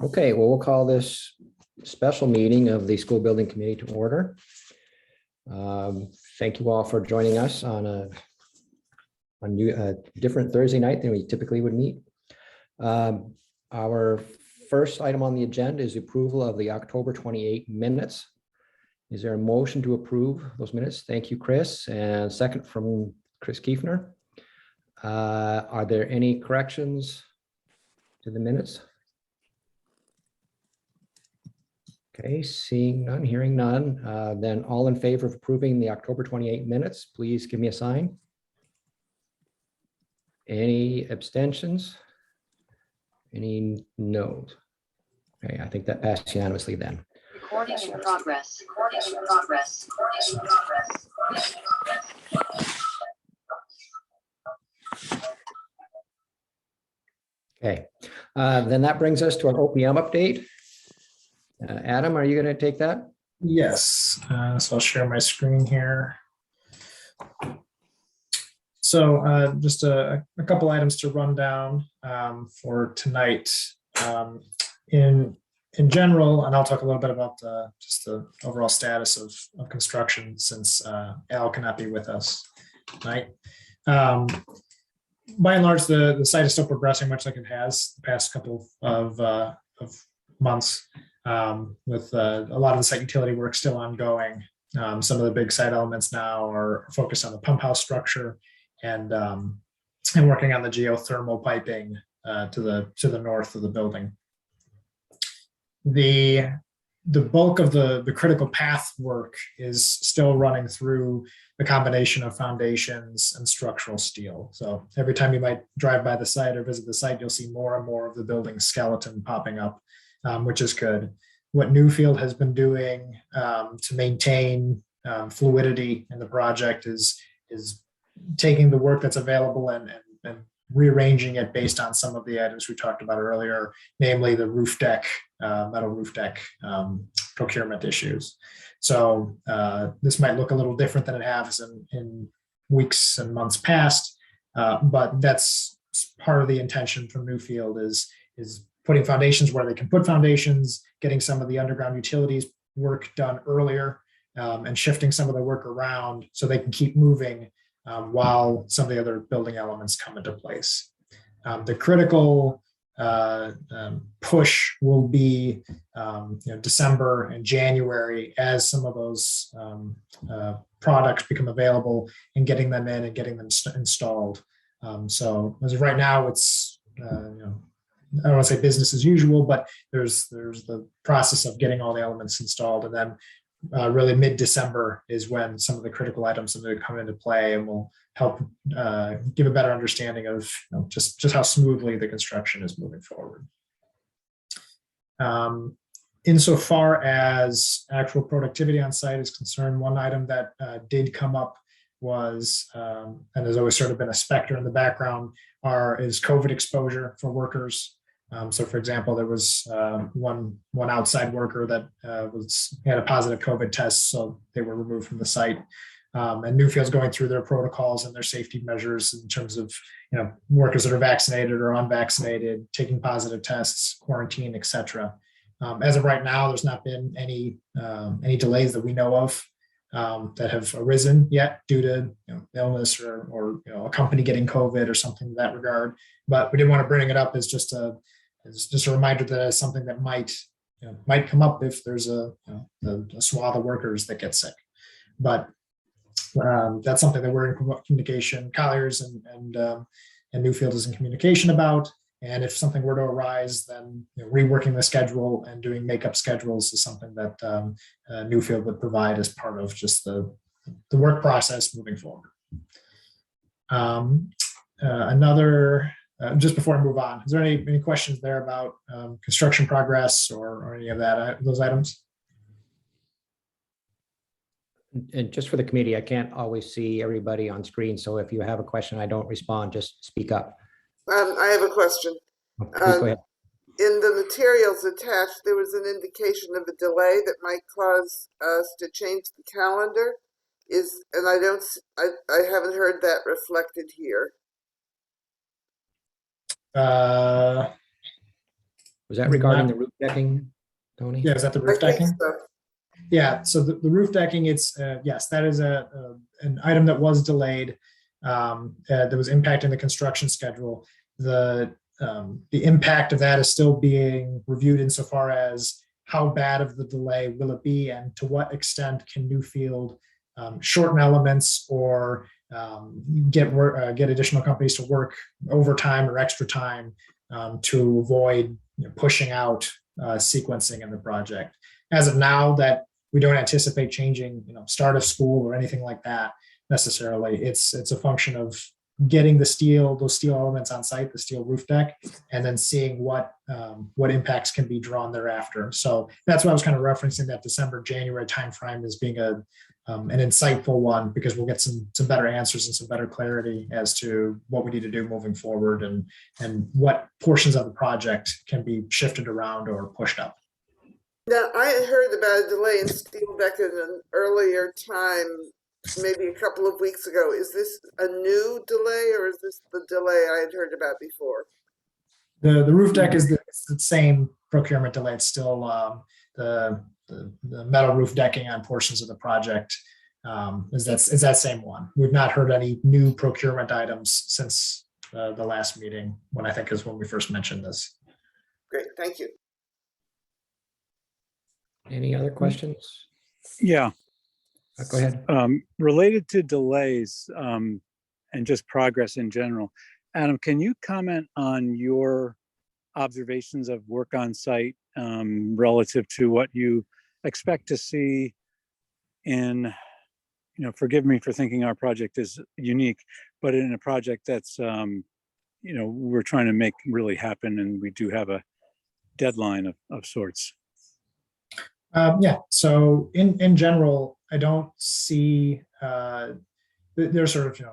Okay, well, we'll call this special meeting of the School Building Committee to order. Thank you all for joining us on a different Thursday night than we typically would meet. Our first item on the agenda is approval of the October 28 minutes. Is there a motion to approve those minutes? Thank you, Chris. And second from Chris Kiefner. Are there any corrections to the minutes? Okay, seeing none, hearing none, then all in favor of approving the October 28 minutes, please give me a sign. Any abstentions? Any no's? Okay, I think that passed unanimously then. Recording in progress. Recording in progress. Recording in progress. Okay, then that brings us to our OPM update. Adam, are you going to take that? Yes, so I'll share my screen here. So just a couple items to run down for tonight. In general, and I'll talk a little bit about just the overall status of construction since Al cannot be with us tonight. By and large, the site is still progressing much like it has the past couple of months. With a lot of the site utility work still ongoing. Some of the big site elements now are focused on the pump house structure and working on the geothermal piping to the north of the building. The bulk of the critical path work is still running through the combination of foundations and structural steel. So every time you might drive by the site or visit the site, you'll see more and more of the building skeleton popping up. Which is good. What Newfield has been doing to maintain fluidity in the project is taking the work that's available and rearranging it based on some of the items we talked about earlier, namely the roof deck, metal roof deck procurement issues. So this might look a little different than it has in weeks and months past, but that's part of the intention from Newfield is putting foundations where they can put foundations, getting some of the underground utilities work done earlier, and shifting some of the work around so they can keep moving while some of the other building elements come into place. The critical push will be December and January as some of those products become available and getting them in and getting them installed. So as of right now, it's I don't want to say business as usual, but there's the process of getting all the elements installed, and then really mid-December is when some of the critical items are going to come into play and will help give a better understanding of just how smoothly the construction is moving forward. Insofar as actual productivity on site is concerned, one item that did come up was, and has always sort of been a specter in the background, is COVID exposure for workers. So, for example, there was one outside worker that had a positive COVID test, so they were removed from the site. And Newfield's going through their protocols and their safety measures in terms of workers that are vaccinated or unvaccinated, taking positive tests, quarantine, etc. As of right now, there's not been any delays that we know of that have arisen yet due to illness or a company getting COVID or something in that regard. But we didn't want to bring it up as just a reminder that it's something that might come up if there's a swath of workers that get sick. But that's something that we're in communication. Colliers and Newfield is in communication about. And if something were to arise, then reworking the schedule and doing makeup schedules is something that Newfield would provide as part of just the work process moving forward. Just before I move on, is there any questions there about construction progress or any of those items? And just for the committee, I can't always see everybody on screen. So if you have a question, I don't respond, just speak up. I have a question. Please go ahead. In the materials attached, there was an indication of a delay that might cause us to change the calendar. I haven't heard that reflected here. Was that regarding the roof decking, Tony? Yeah, is that the I roof think decking? so. Yeah, so the roof decking, it's, yes, that is an item that was delayed, that was impacting the construction schedule. The impact of that is still being reviewed insofar as how bad of the delay will it be, and to what extent can Newfield shorten elements or get additional companies to work overtime or extra time to avoid pushing out sequencing in the project. As of now, that we don't anticipate changing, start of school or anything like that necessarily. It's a function of getting those steel elements on site, the steel roof deck, and then seeing what impacts can be drawn thereafter. So that's why I was kind of referencing that December, January timeframe as being an insightful one, because we'll get some better answers and some better clarity as to what we need to do moving forward, and what portions of the project can be shifted around or pushed up. Now, I had heard about a delay in steel deck at an earlier time, maybe a couple of weeks ago. Is this a new delay, or is this the delay I had heard about before? The roof deck is the same procurement delay. It's still the metal roof decking on portions of the project is that same one. We've not heard any new procurement items since the last meeting, when I think is when we first mentioned this. Great, thank you. Any other questions? Yeah. Go ahead. Related to delays and just progress in general, Adam, can you comment on your observations of work on site relative to what you expect to see in, forgive me for thinking our project is unique, but in a project that's, we're trying to make really happen, and we do have a deadline of sorts. Yeah, so in general, I don't see there's sort of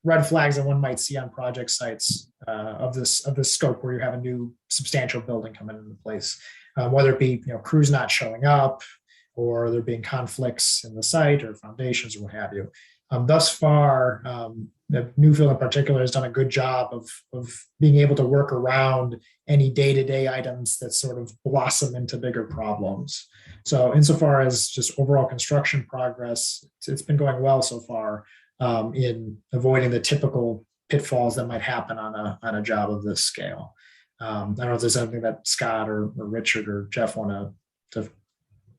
red flags that one might see on project sites of this scope, where you have a new substantial building coming into place, whether it be crews not showing up, or there being conflicts in the site or foundations or what have you. Thus far, Newfield in particular has done a good job of being able to work around any day-to-day items that sort of blossom into bigger problems. So insofar as just overall construction progress, it's been going well so far in avoiding the typical pitfalls that might happen on a job of this scale. I don't know if there's something that Scott or Richard or Jeff want to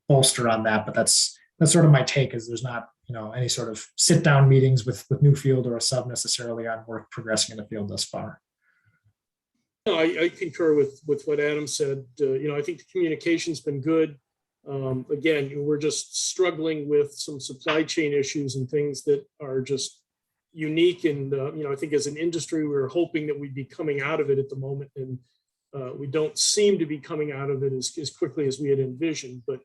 bolster on that, but that's sort of my take, is there's not any sort of sit down meetings with Newfield or a sub necessarily on work progressing in the field thus far. No, I concur with what Adam said. I think the communication's been good. Again, we're just struggling with some supply chain issues and things that are just unique. And, I think as an industry, we were hoping that we'd be coming out of it at the moment. And we don't seem to be coming out of it as quickly as we had envisioned. But,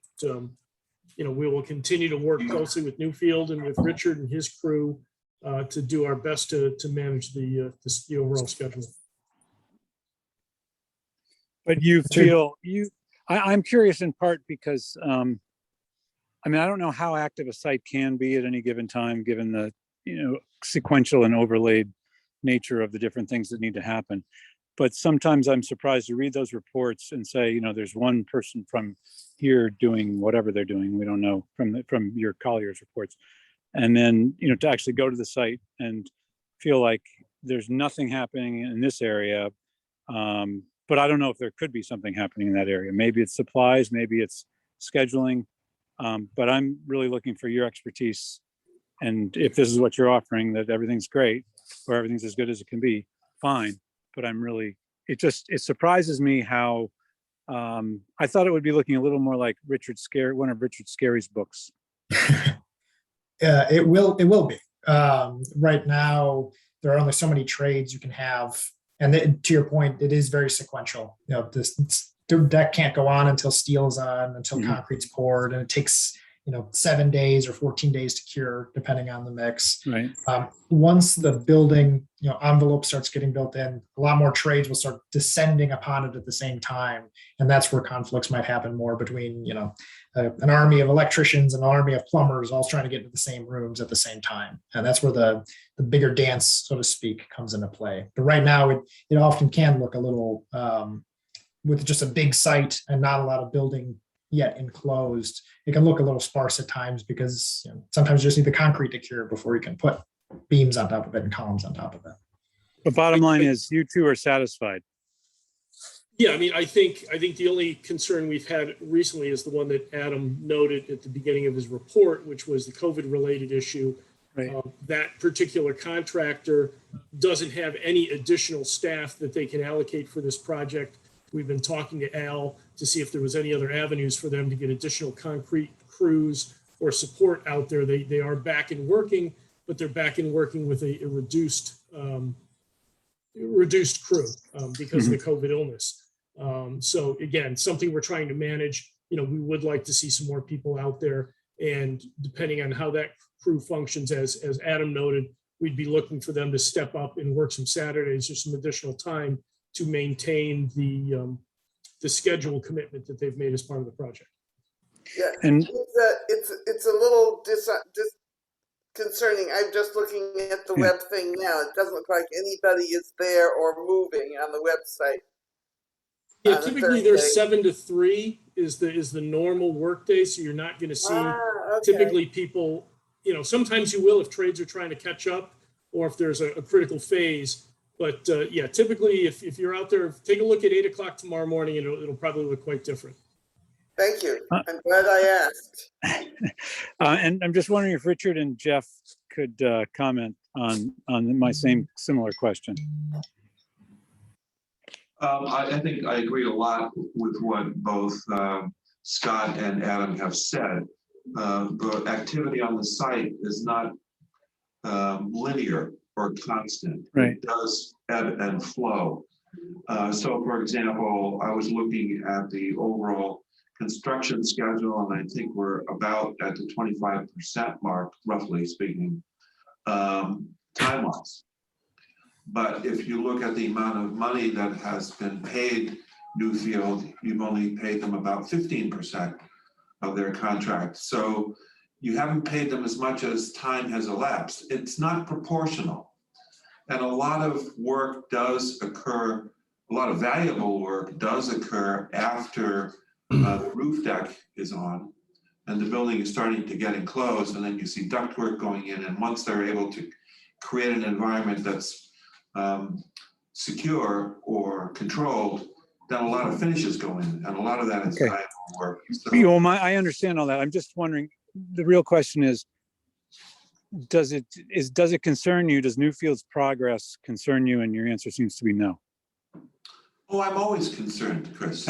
we will continue to work closely with Newfield and with Richard and his crew to do our best to manage the overall schedule. But you feel I'm curious in part because, I don't know how active a site can be at any given time, given the, sequential and overlaid nature of the different things that need to happen. But sometimes I'm surprised to read those reports and say, there's one person from here doing whatever they're doing. We don't know from your Collier's reports. And then, to actually go to the site and feel like there's nothing happening in this area. But I don't know if there could be something happening in that area. Maybe it's supplies, maybe it's scheduling. But I'm really looking for your expertise. And if this is what you're offering, that everything's great, or everything's as good as it can be, fine. But it surprises me how I thought it would be looking a little more like one of Richard Scarry's books. It will be. Right now, there are only so many trades you can have. And to your point, it is very sequential. This deck can't go on until steel is on, until concrete's poured, and it takes 7 days or 14 days to cure, depending on the mix. Right. Once the building envelope starts getting built in, a lot more trades will start descending upon it at the same time, and that's where conflicts might happen more between an army of electricians and an army of plumbers all trying to get into the same rooms at the same time, and that's where the bigger dance, so to speak, comes into play. But right now, it often can look a little with just a big site and not a lot of building yet enclosed, it can look a little sparse at times because sometimes you just need the concrete to cure before you can put beams on top of it and columns on top of it. The bottom line is you two are satisfied. Yeah, I mean, I think the only concern we've had recently is the one that Adam noted at the beginning of his report, which was the COVID-related issue. Right. That particular contractor doesn't have any additional staff that they can allocate for this project. We've been talking to Al to see if there was any other avenues for them to get additional concrete crews or support out there. They are back and working, but they're back and working with a reduced crew because of the COVID illness. So again, something we're trying to manage. We would like to see some more people out there, and depending on how that crew functions, as Adam noted, we'd be looking for them to step up and work some Saturdays or some additional time to maintain the schedule commitment that they've made as part of the project. Yeah, And it's a little concerning. I'm just looking at the web thing now. It doesn't look like anybody is there or moving on the website. Yeah, typically there's 7 to 3 is the normal workday, so you're not going to see typically people. Sometimes you will if trades are trying to catch up or if there's a critical phase. But yeah, typically if you're out there, take a look at 8 o'clock tomorrow morning, and it'll probably look quite different. Thank you. I'm glad I asked. and I'm just wondering if Richard and Jeff could comment on my similar question. I think I agree a lot with what both Scott and Adam have said. The activity on the site is not linear or constant. Right. It does ebb and flow. So, for example, I was looking at the overall construction schedule, and I think we're about at the 25% mark, roughly speaking, time-wise. But if you look at the amount of money that has been paid Newfield, you've only paid them about 15% of their contract. So you haven't paid them as much as time has elapsed. It's not proportional. And a lot of work does occur, a lot of valuable work does occur after the roof deck is on and the building is starting to get enclosed, and then you see ductwork going in. And once they're able to create an environment that's secure or controlled, then a lot of finishes go in, and a lot of that is valuable work. So, I understand all that. I'm just wondering, the real question is, does it concern you? Does Newfield's progress concern you? And your answer seems to be no. Oh, I'm always concerned, Chris.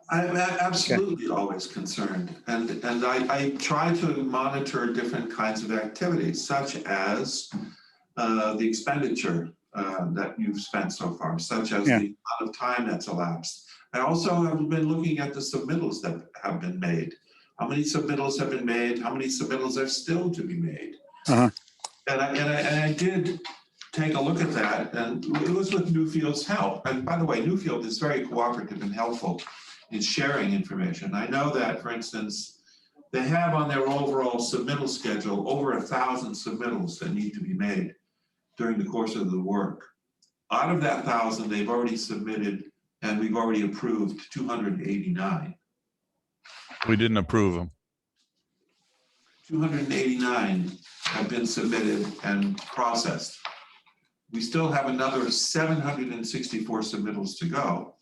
I'm absolutely always concerned. And I try to monitor different kinds of activities, such as the expenditure that you've spent so far, such as the amount of time that's elapsed. I also have been looking at the submittals that have been made. How many submittals have been made? How many submittals are still to be made? And I did take a look at that, and it was with Newfield's help. And by the way, Newfield is very cooperative and helpful in sharing information. I know that, for instance, they have on their overall submittal schedule over 1,000 submittals that need to be made during the course of the work. Out of that 1,000, they've already submitted, and we've already approved 289. We didn't approve them. 289 have been submitted and processed. We still have another 764 submittals to go.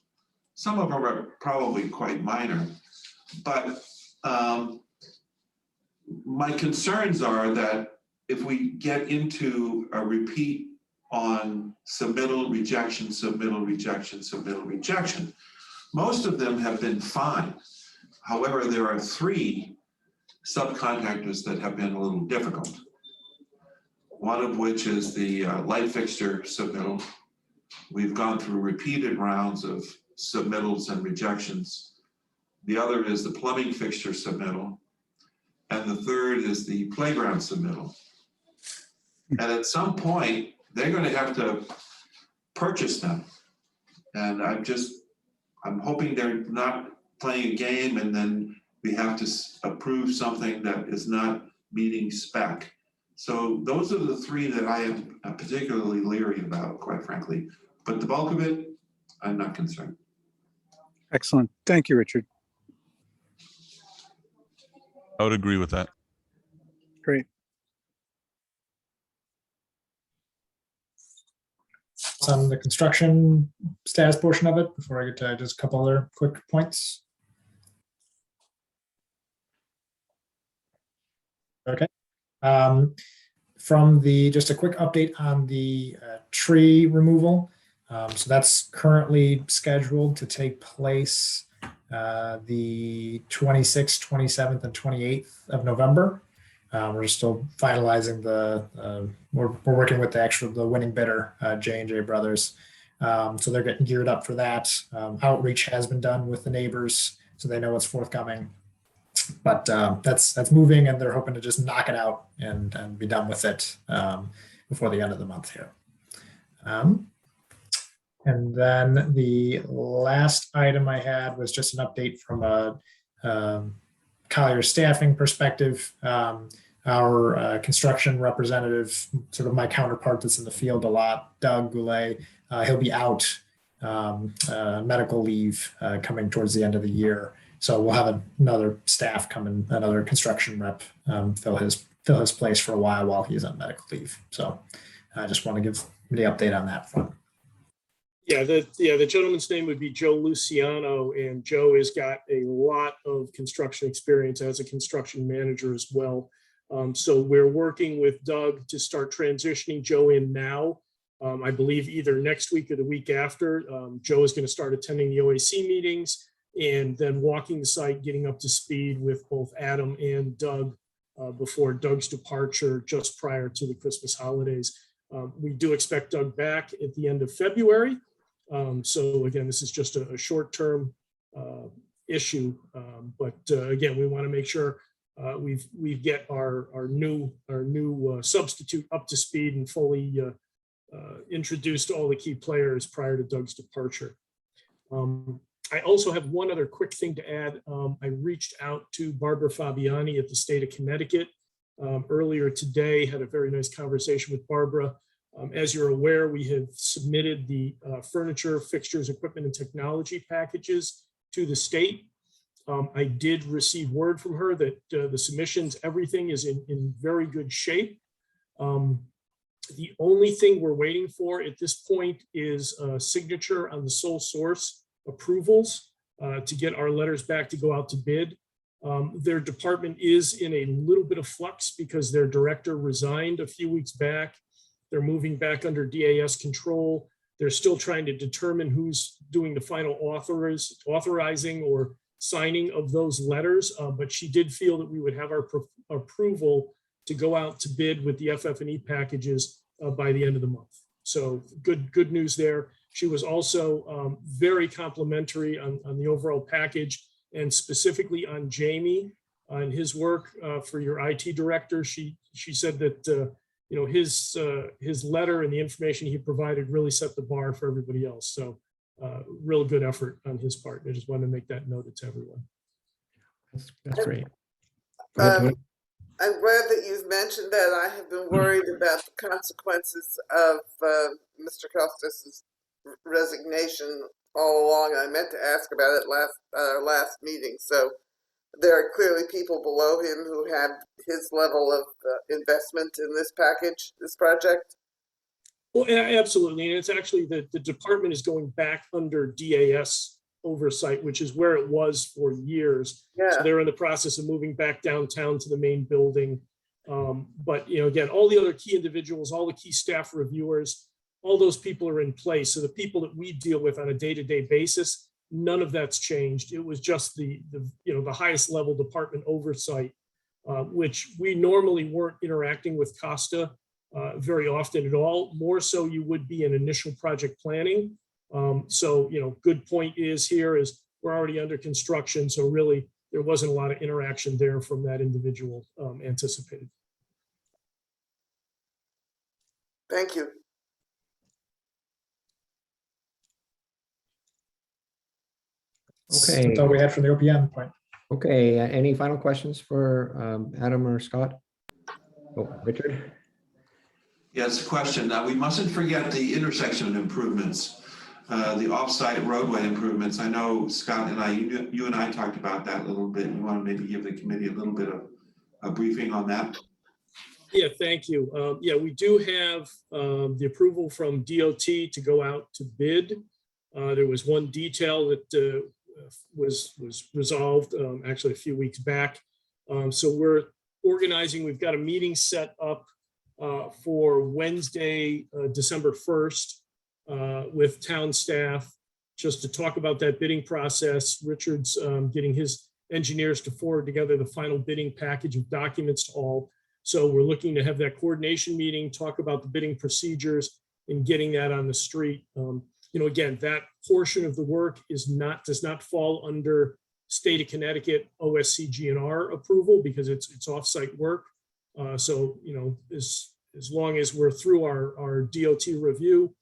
Some of them are probably quite minor, but my concerns are that if we get into a repeat on submittal, rejection, submittal, rejection, submittal, rejection, most of them have been fine. However, there are 3 subcontractors that have been a little difficult. One of which is the light fixture submittal. We've gone through repeated rounds of submittals and rejections. The other is the plumbing fixture submittal. And the third is the playground submittal. And at some point, they're going to have to purchase them. And I'm hoping they're not playing a game and then we have to approve something that is not meeting spec. So those are the 3 that I am particularly leery about, quite frankly. But the bulk of it, I'm not concerned. Excellent. Thank you, Richard. I would agree with that. Great. On the construction status portion of it before I get to just a couple other quick points. Okay. From just a quick update on the tree removal. So that's currently scheduled to take place the 26th, 27th, and 28th of November. We're still finalizing we're working with the winning bidder, J&J Brothers. So they're getting geared up for that. Outreach has been done with the neighbors, so they know what's forthcoming. But that's moving, and they're hoping to just knock it out and be done with it before the end of the month here. And then the last item I had was just an update from a Collier staffing perspective. Our construction representative, sort of my counterpart that's in the field a lot, Doug Goulet, he'll be out medical leave coming towards the end of the year. So we'll have another staff come in, another construction rep fill his place for a while he's on medical leave. So I just want to give the update on that front. Yeah, the gentleman's name would be Joe Luciano, and Joe has got a lot of construction experience as a construction manager as well. So we're working with Doug to start transitioning Joe in now. I believe either next week or the week after. Joe is going to start attending the OAC meetings and then walking the site, getting up to speed with both Adam and Doug before Doug's departure just prior to the Christmas holidays. We do expect Doug back at the end of February. So again, this is just a short-term issue, but again, we want to make sure we get our new substitute up to speed and fully introduced to all the key players prior to Doug's departure. I also have one other quick thing to add. I reached out to Barbara Fabiani at the state of Connecticut earlier today, had a very nice conversation with Barbara. As you're aware, we have submitted the furniture, fixtures, equipment, and technology packages to the state. I did receive word from her that the submissions, everything is in very good shape. The only thing we're waiting for at this point is a signature on the sole source approvals to get our letters back to go out to bid. Their department is in a little bit of flux because their director resigned a few weeks back. They're moving back under DAS control. They're still trying to determine who's doing the final authorizing or signing of those letters. But she did feel that we would have our approval to go out to bid with the FF&E packages by the end of the month. So good news there. She was also very complimentary on the overall package, and specifically on Jamie, on his work for your IT director. She said that his letter and the information he provided really set the bar for everybody else. So real good effort on his part. I just wanted to make that note to everyone. That's great. I'm glad that you've mentioned that. I have been worried about the consequences of Mr. Kostas' resignation all along. I meant to ask about it last meeting. So there are clearly people below him who have his level of investment in this package, this project. Well, absolutely. And it's actually the department is going back under DAS oversight, which is where it was for years. Yeah. So they're in the process of moving back downtown to the main building. But, again, all the other key individuals, all the key staff reviewers, all those people are in place. So the people that we deal with on a day-to-day basis, none of that's changed. It was just the highest level department oversight, which we normally weren't interacting with Costa very often at all. More so you would be in initial project planning. So, good point is we're already under construction. So really there wasn't a lot of interaction there from that individual anticipated. Thank you. Okay. That's all we had from the OPM point. Okay, any final questions for Adam or Scott? Oh, Richard? Yes, question. We mustn't forget the intersection improvements. the off-site roadway improvements. I know Scott and you and I talked about that a little bit. You want to maybe give the committee a little bit of a briefing on that? Yeah, thank you. Yeah, we do have the approval from DOT to go out to bid. There was one detail that was resolved actually a few weeks back. So we're organizing. We've got a meeting set up for Wednesday, December 1st with town staff just to talk about that bidding process. Richard's getting his engineers to forward together the final bidding package of documents to all. So we're looking to have that coordination meeting, talk about the bidding procedures and getting that on the street. You know, again, that portion of the work does not fall under state of Connecticut OSCGNR approval because it's offsite work. So, you know, as long as we're through our DOT review,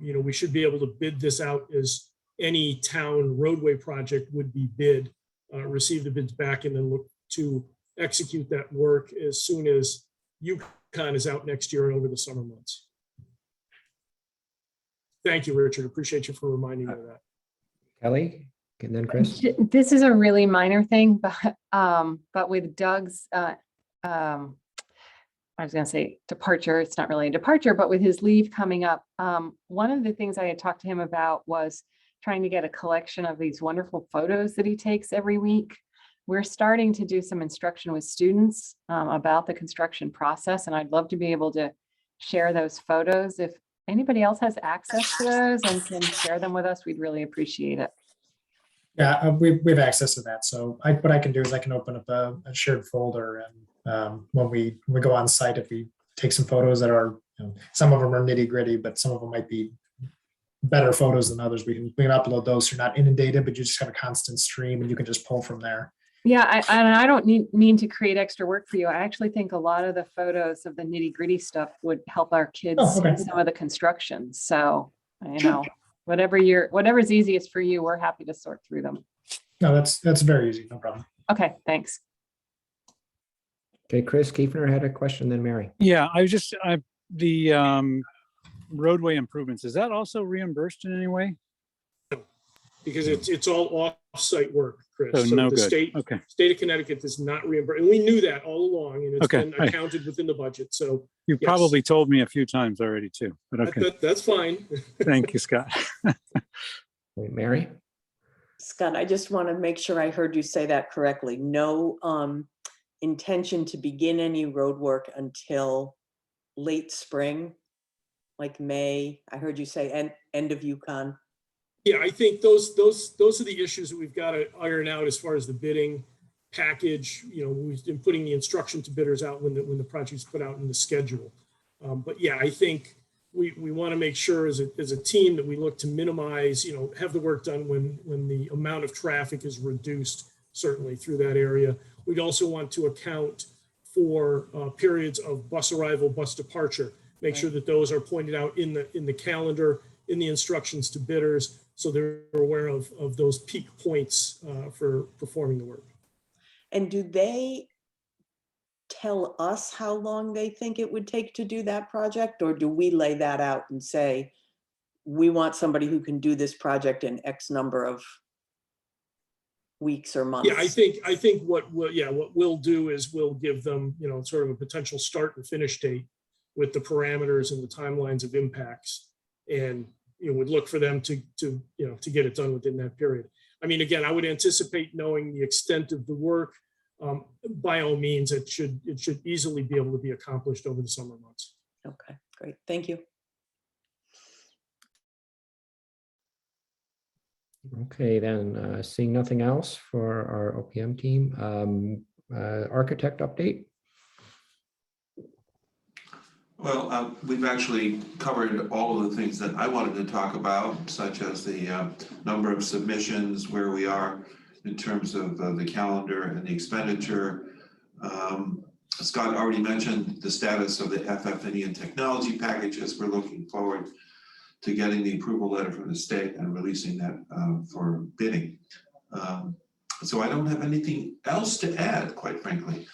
you know, we should be able to bid this out as any town roadway project would be bid, receive the bids back and then look to execute that work as soon as UConn is out next year and over the summer months. Thank you, Richard. Appreciate you for reminding me of that. Kelly, and then Chris. This is a really minor thing, but with Doug's, I was going to say departure, it's not really a departure, but with his leave coming up, one of the things I had talked to him about was trying to get a collection of these wonderful photos that he takes every week. We're starting to do some instruction with students about the construction process, and I'd love to be able to share those photos. If anybody else has access to those and can share them with us, we'd really appreciate it. Yeah, we have access to that. So what I can do is I can open up a shared folder, and when we go on site, if we take some photos that are, you know, some of them are nitty gritty, but some of them might be better photos than others. We can upload those. So you're not inundated, but you just have a constant stream and you can just pull from there. Yeah, I don't mean to create extra work for you. I actually think a lot of the photos of the nitty gritty stuff would help our kids see some of the construction. So, you know, whatever's easiest for you, we're happy to sort through them. No, that's very easy. No problem. Okay, thanks. Okay, Chris Kiefner had a question, then Mary. Yeah, the roadway improvements, is that also reimbursed in any way? Because it's all off-site work, Chris. So no the good. state of Connecticut does not reimburse, and we knew that all along, and it's been accounted within the budget. So you probably told me a few times already too, but okay. That's fine. Thank you, Scott. Mary? Scott, I just want to make sure I heard you say that correctly. No intention to begin any road work until late spring, like May. I heard you say end of UConn. Yeah, I think those are the issues that we've got to iron out as far as the bidding package. You know, we've been putting the instruction to bidders out when the project's put out in the schedule. But yeah, I think we want to make sure as a team that we look to minimize, you know, have the work done when the amount of traffic is reduced, certainly through that area. We'd also want to account for periods of bus arrival, bus departure. Make sure that those are pointed out in the calendar, in the instructions to bidders, so they're aware of those peak points for performing the work. And do they tell us how long they think it would take to do that project, or do we lay that out and say, we want somebody who can do this project in X number of weeks or months? Yeah, I think what we'll do is we'll give them, you know, sort of a potential start and finish date with the parameters and the timelines of impacts, and you know, would look for them to get it done within that period. I mean, again, I would anticipate knowing the extent of the work. By all means, it should easily be able to be accomplished over the summer months. Okay, great. Thank you. Okay, then seeing nothing else for our OPM team, architect update. Well, we've actually covered all of the things that I wanted to talk about, such as the number of submissions, where we are in terms of the calendar and the expenditure. Scott already mentioned the status of the FF&E and technology packages. We're looking forward to getting the approval letter from the state and releasing that for bidding. So I don't have anything else to add, quite frankly.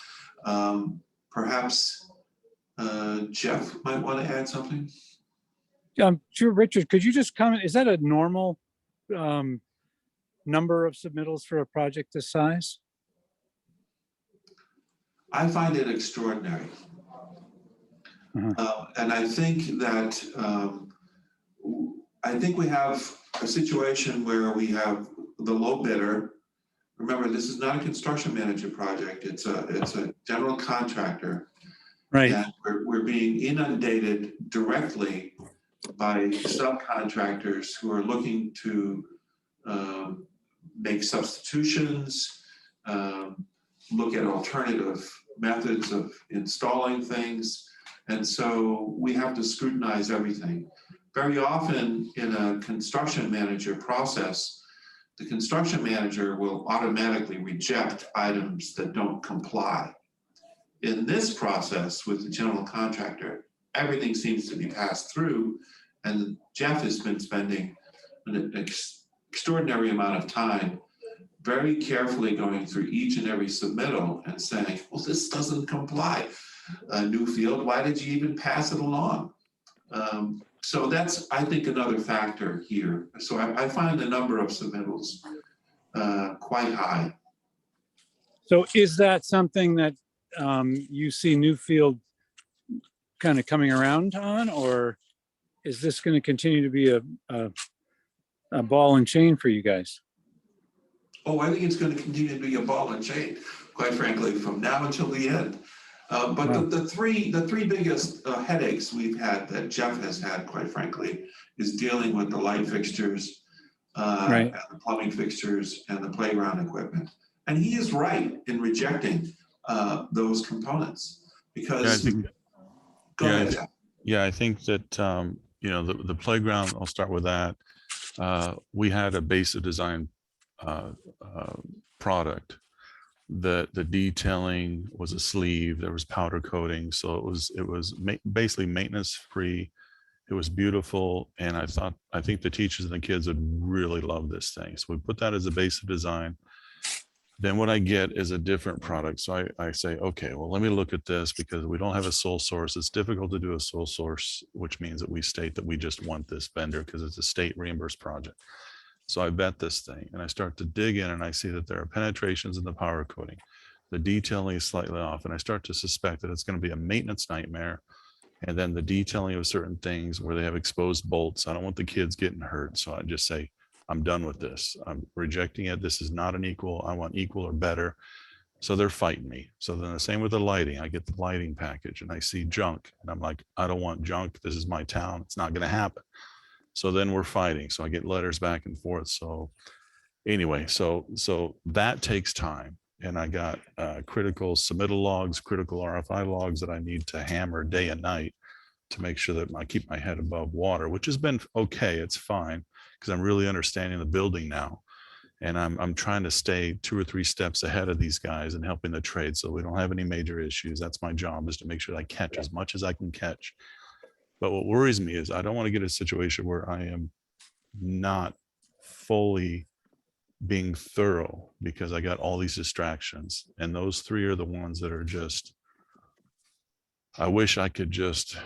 Perhaps Jeff might want to add something. Sure, Richard, could you just comment, is that a normal number of submittals for a project this size? I find it extraordinary. And I think that, I think we have a situation where we have the low bidder. Remember, this is not a construction manager project. It's a general contractor. Right. And we're being inundated directly by subcontractors who are looking to make substitutions, look at alternative methods of installing things. And so we have to scrutinize everything. Very often in a construction manager process, the construction manager will automatically reject items that don't comply. In this process with the general contractor, everything seems to be passed through, and Jeff has been spending an extraordinary amount of time very carefully going through each and every submittal and saying, well, this doesn't comply. Newfield, why did you even pass it along? So that's, I think, another factor here. So I find the number of submittals quite high. So is that something that you see Newfield kind of coming around on, or is this going to continue to be a ball and chain for you guys? Oh, I think it's going to continue to be a ball and chain, quite frankly, from now until the end. But wow. the three biggest headaches we've had, that Jeff has had, quite frankly, is dealing with the light fixtures, right, and the plumbing fixtures, and the playground equipment. And he is right in rejecting those components, because I think that you know, the playground, I'll start with that. We had a basic design product. The detailing was a sleeve, there was powder coating, so it was basically maintenance free. It was beautiful, and I think the teachers and the kids would really love this thing. So we put that as a basic design. Then what I get is a different product. So I say, okay, well, let me look at this, because we don't have a sole source. It's difficult to do a sole source, which means that we state that we just want this vendor because it's a state reimbursed project. So I vet this thing and I start to dig in, and I see that there are penetrations in the powder coating. The detailing is slightly off, and I start to suspect that it's going to be a maintenance nightmare. And then the detailing of certain things where they have exposed bolts. I don't want the kids getting hurt. So I just say, I'm done with this. I'm rejecting it. This is not an equal. I want equal or better. So they're fighting me. So then the same with the lighting. I get the lighting package and I see junk, and I'm like, I don't want junk. This is my town. It's not going to happen. So then we're fighting. So I get letters back and forth. So anyway, so that takes time. And I got critical submittal logs, critical RFI logs that I need to hammer day and night to make sure that I keep my head above water, which has been okay. It's fine, because I'm really understanding the building now. And I'm trying to stay 2 or 3 steps ahead of these guys and helping the trade so we don't have any major issues. That's my job, is to make sure that I catch as much as I can catch. But what worries me is I don't want to get a situation where I am not fully being thorough because I got all these distractions. And those 3 are the ones that are just, I wish I could just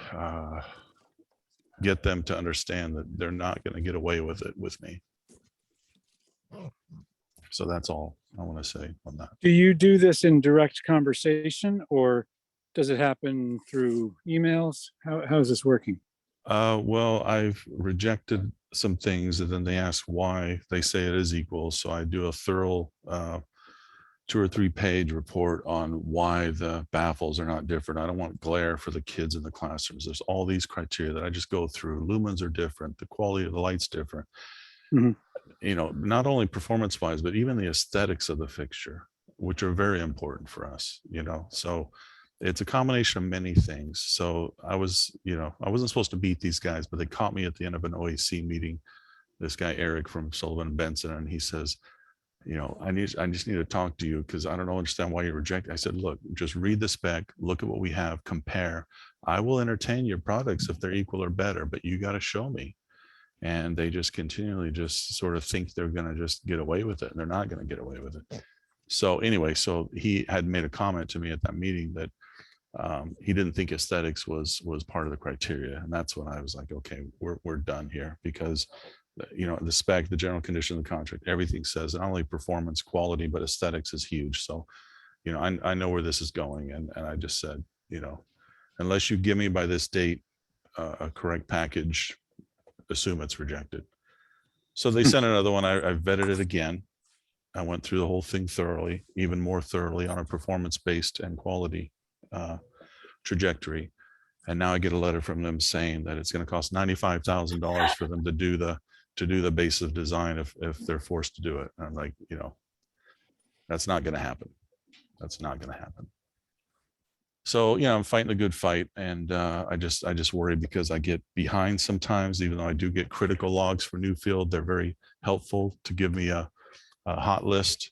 get them to understand that they're not going to get away with it with me. So that's all I want to say on that. Do you do this in direct conversation, or does it happen through emails? How is this working? Well, I've rejected some things, and then they ask why. They say it is equal. So I do a thorough 2 or 3 page report on why the baffles are not different. I don't want glare for the kids in the classrooms. There's all these criteria that I just go through. Lumens are different. The quality of the light's different. Mm-hmm. You know, not only performance wise, but even the aesthetics of the fixture, which are very important for us, you know. So it's a combination of many things. So I was, you know, I wasn't supposed to beat these guys, but they caught me at the end of an OAC meeting, this guy, Eric from Sullivan Benson, and he says, you know, I just need to talk to you because I don't understand why you reject. I said, look, just read the spec, look at what we have, compare. I will entertain your products if they're equal or better, but you got to show me. And they just continually just sort of think they're going to just get away with it, and they're not going to get away with it. So anyway, so he had made a comment to me at that meeting that He didn't think aesthetics was part of the criteria, and that's when I was like, okay, we're done here, because the spec, the general condition of the contract, everything says not only performance, quality, but aesthetics is huge. So, I know where this is going, and I just said, unless you give me by this date a correct package, assume it's rejected. So they sent another one. I vetted it again. I went through the whole thing thoroughly, even more thoroughly on a performance-based and quality trajectory. And now I get a letter from them saying that it's going to cost $95,000 for them to do the base of design if they're forced to do it. And I'm like, that's not going to happen. That's not going to happen. So, I'm fighting a good fight, and I just worry because I get behind sometimes, even though I do get critical logs for Newfield. They're very helpful to give me a hot list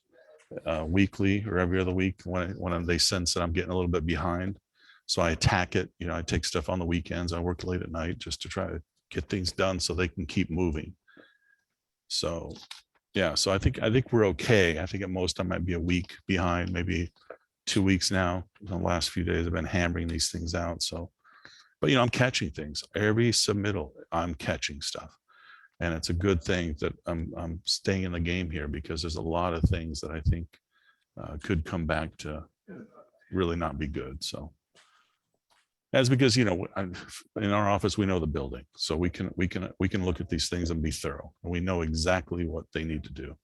weekly or every other week when they sense that I'm getting a little bit behind. So I attack it. I take stuff on the weekends. I work late at night just to try to get things done so they can keep moving. So, yeah. So I think we're okay. I think at most I might be a week behind, maybe 2 weeks now. The last few days I've been hammering these things out. So, but I'm catching things. Every submittal, I'm catching stuff. And it's a good thing that I'm staying in the game here, because there's a lot of things that I think could come back to really not be good. So that's because, in our office, we know the building, so we can look at these things and be thorough. And we know exactly what they need to do.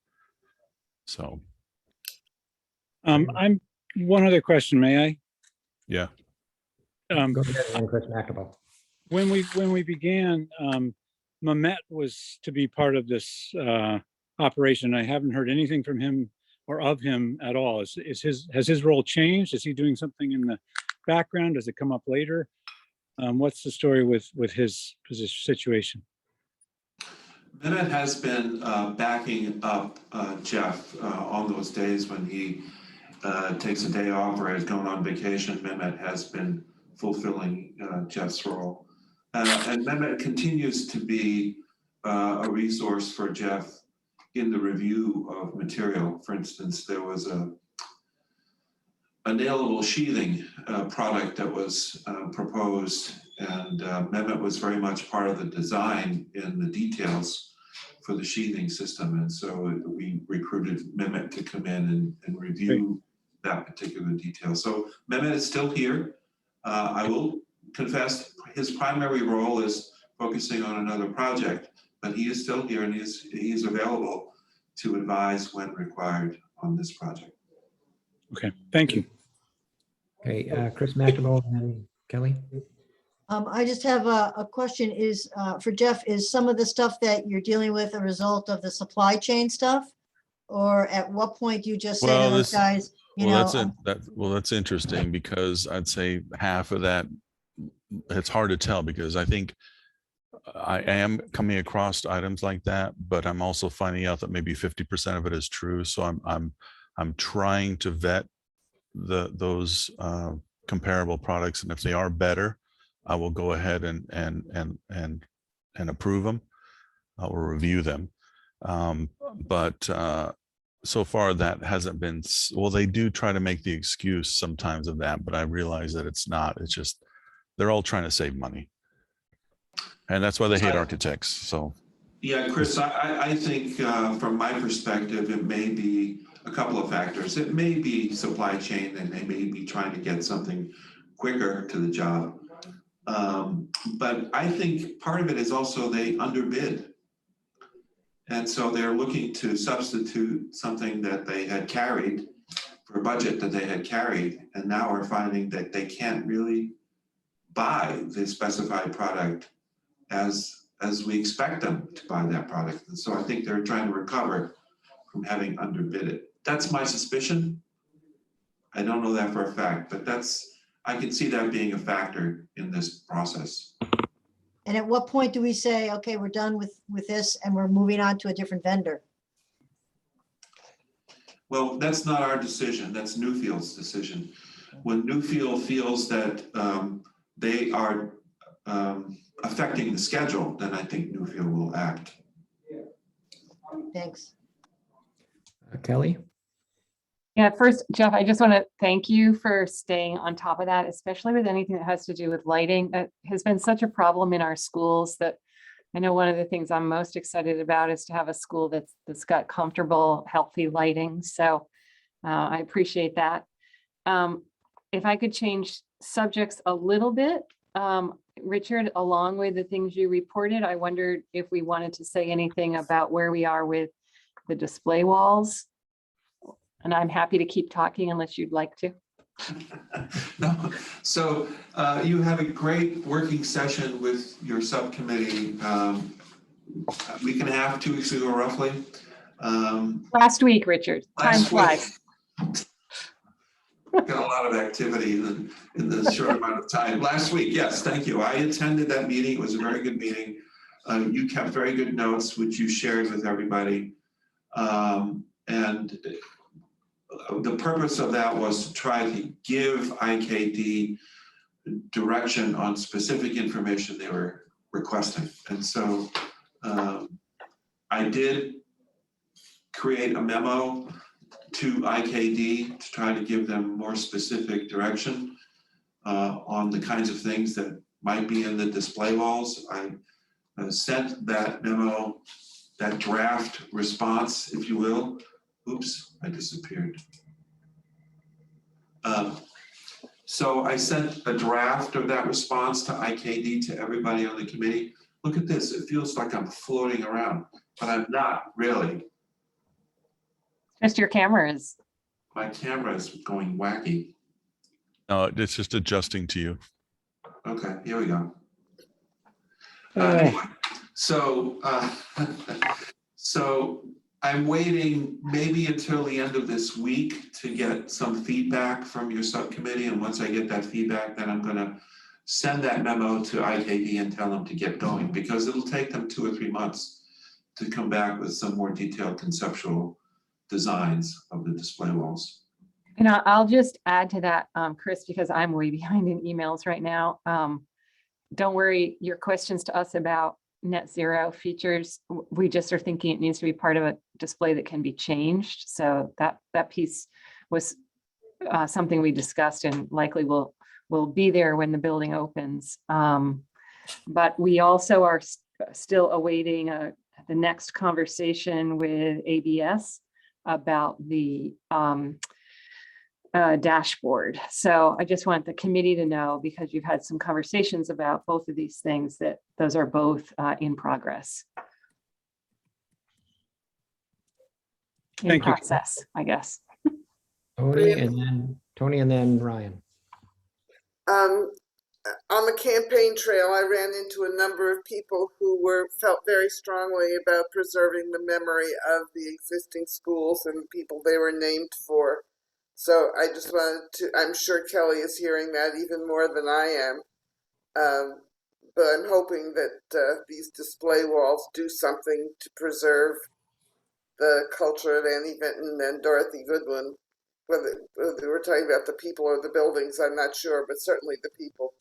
So I'm one other question, may I? yeah. Go ahead, Chris McAvoy. When we began, Mehmet was to be part of this operation. I haven't heard anything from him or of him at all. Has his role changed? Is he doing something in the background? Does it come up later? What's the story with his situation? Mehmet has been backing up Jeff on those days when he takes a day off or is going on vacation. Mehmet has been fulfilling Jeff's role. And Mehmet continues to be a resource for Jeff in the review of material. For instance, there was a nailable sheathing product that was proposed, and Mehmet was very much part of the design in the details for the sheathing system. And so we recruited Mehmet to come in and review that particular detail. So Mehmet is still here. I will confess his primary role is focusing on another project, but he is still here, and he is available to advise when required on this project. Okay, thank you. Okay, Chris McAvoy and Kelly. I just have a question for Jeff. Is some of the stuff that you're dealing with a result of the supply chain stuff? Or at what point do you just say to those guys, that's interesting, because I'd say half of that, it's hard to tell, because I think I am coming across items like that, but I'm also finding out that maybe 50% of it is true. So I'm trying to vet those comparable products, and if they are better, I will go ahead and approve them or review them. But so far that hasn't been, well, they do try to make the excuse sometimes of that, but I realize that it's not. It's just they're all trying to save money, and that's why they hate architects. So yeah, Chris, I think from my perspective, it may be a couple of factors. It may be supply chain, and they may be trying to get something quicker to the job. But I think part of it is also they underbid. And so they're looking to substitute something that they had carried for a budget that they had carried, and now are finding that they can't really buy the specified product as we expect them to buy that product. And so I think they're trying to recover from having underbid it. That's my suspicion. I don't know that for a fact, but I can see that being a factor in this process. And at what point do we say, okay, we're done with this and we're moving on to a different vendor? Well, that's not our decision. That's Newfield's decision. When Newfield feels that they are affecting the schedule, then I think Newfield will act. Thanks. Kelly? Yeah, first, Jeff, I just want to thank you for staying on top of that, especially with anything that has to do with lighting. That has been such a problem in our schools that I know one of the things I'm most excited about is to have a school that's got comfortable, healthy lighting. So I appreciate that. If I could change subjects a little bit, Richard, along with the things you reported, I wondered if we wanted to say anything about where we are with the display walls. And I'm happy to keep talking unless you'd like to. No. So you have a great working session with your subcommittee a week and a half, 2 weeks ago, roughly. Last week, Richard. Time Last flies. week. Got a lot of activity in the short amount of time. Last week, yes, thank you. I attended that meeting. It was a very good meeting. You kept very good notes, which you shared with everybody. And the purpose of that was to try to give IKD direction on specific information they were requesting. And so I did create a memo to IKD to try to give them more specific direction on the kinds of things that might be in the display walls. I sent that memo, that draft response, if you will. Oops, I disappeared. So I sent a draft of that response to IKD to everybody on the committee. Look at this, it feels like I'm floating around, but I'm not really. Just your cameras. My camera is going wacky. No, it's just adjusting to you. Okay, here we go. Oh. Anyway, so so I'm waiting maybe until the end of this week to get some feedback from your subcommittee. And once I get that feedback, then I'm going to send that memo to IKD and tell them to get going, because it'll take them 2 or 3 months to come back with some more detailed conceptual designs of the display walls. And I'll just add to that, Chris, because I'm way behind in emails right now. Don't worry, your questions to us about net zero features, we just are thinking it needs to be part of a display that can be changed. So that piece was something we discussed and likely will be there when the building opens. But we also are still awaiting the next conversation with ABS about the dashboard. So I just want the committee to know, because you've had some conversations about both of these things, that those are both in progress. In Thank you. process, I guess. Tony and then Ryan. On the campaign trail, I ran into a number of people who felt very strongly about preserving the memory of the existing schools and people they were named for. So I just wanted to, I'm sure Kelly is hearing that even more than I am. But I'm hoping that these display walls do something to preserve the culture of Annie Vinton and Dorothy Goodwin. Whether we're talking about the people or the buildings, I'm not sure, but certainly the people.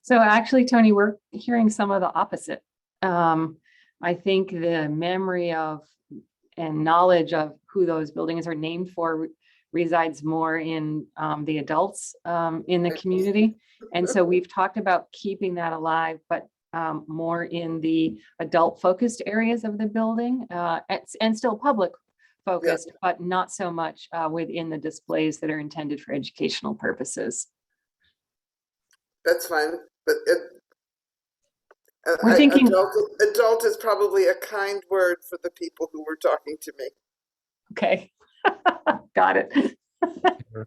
So actually, Tony, we're hearing some of the opposite. I think the memory of and knowledge of who those buildings are named for resides more in the adults in the community. And so we've talked about keeping that alive, but more in the adult focused areas of the building and still public focused, but not so much within the displays that are intended for educational purposes. That's fine, but we're thinking adult is probably a kind word for the people who were talking to me. Okay. Got it.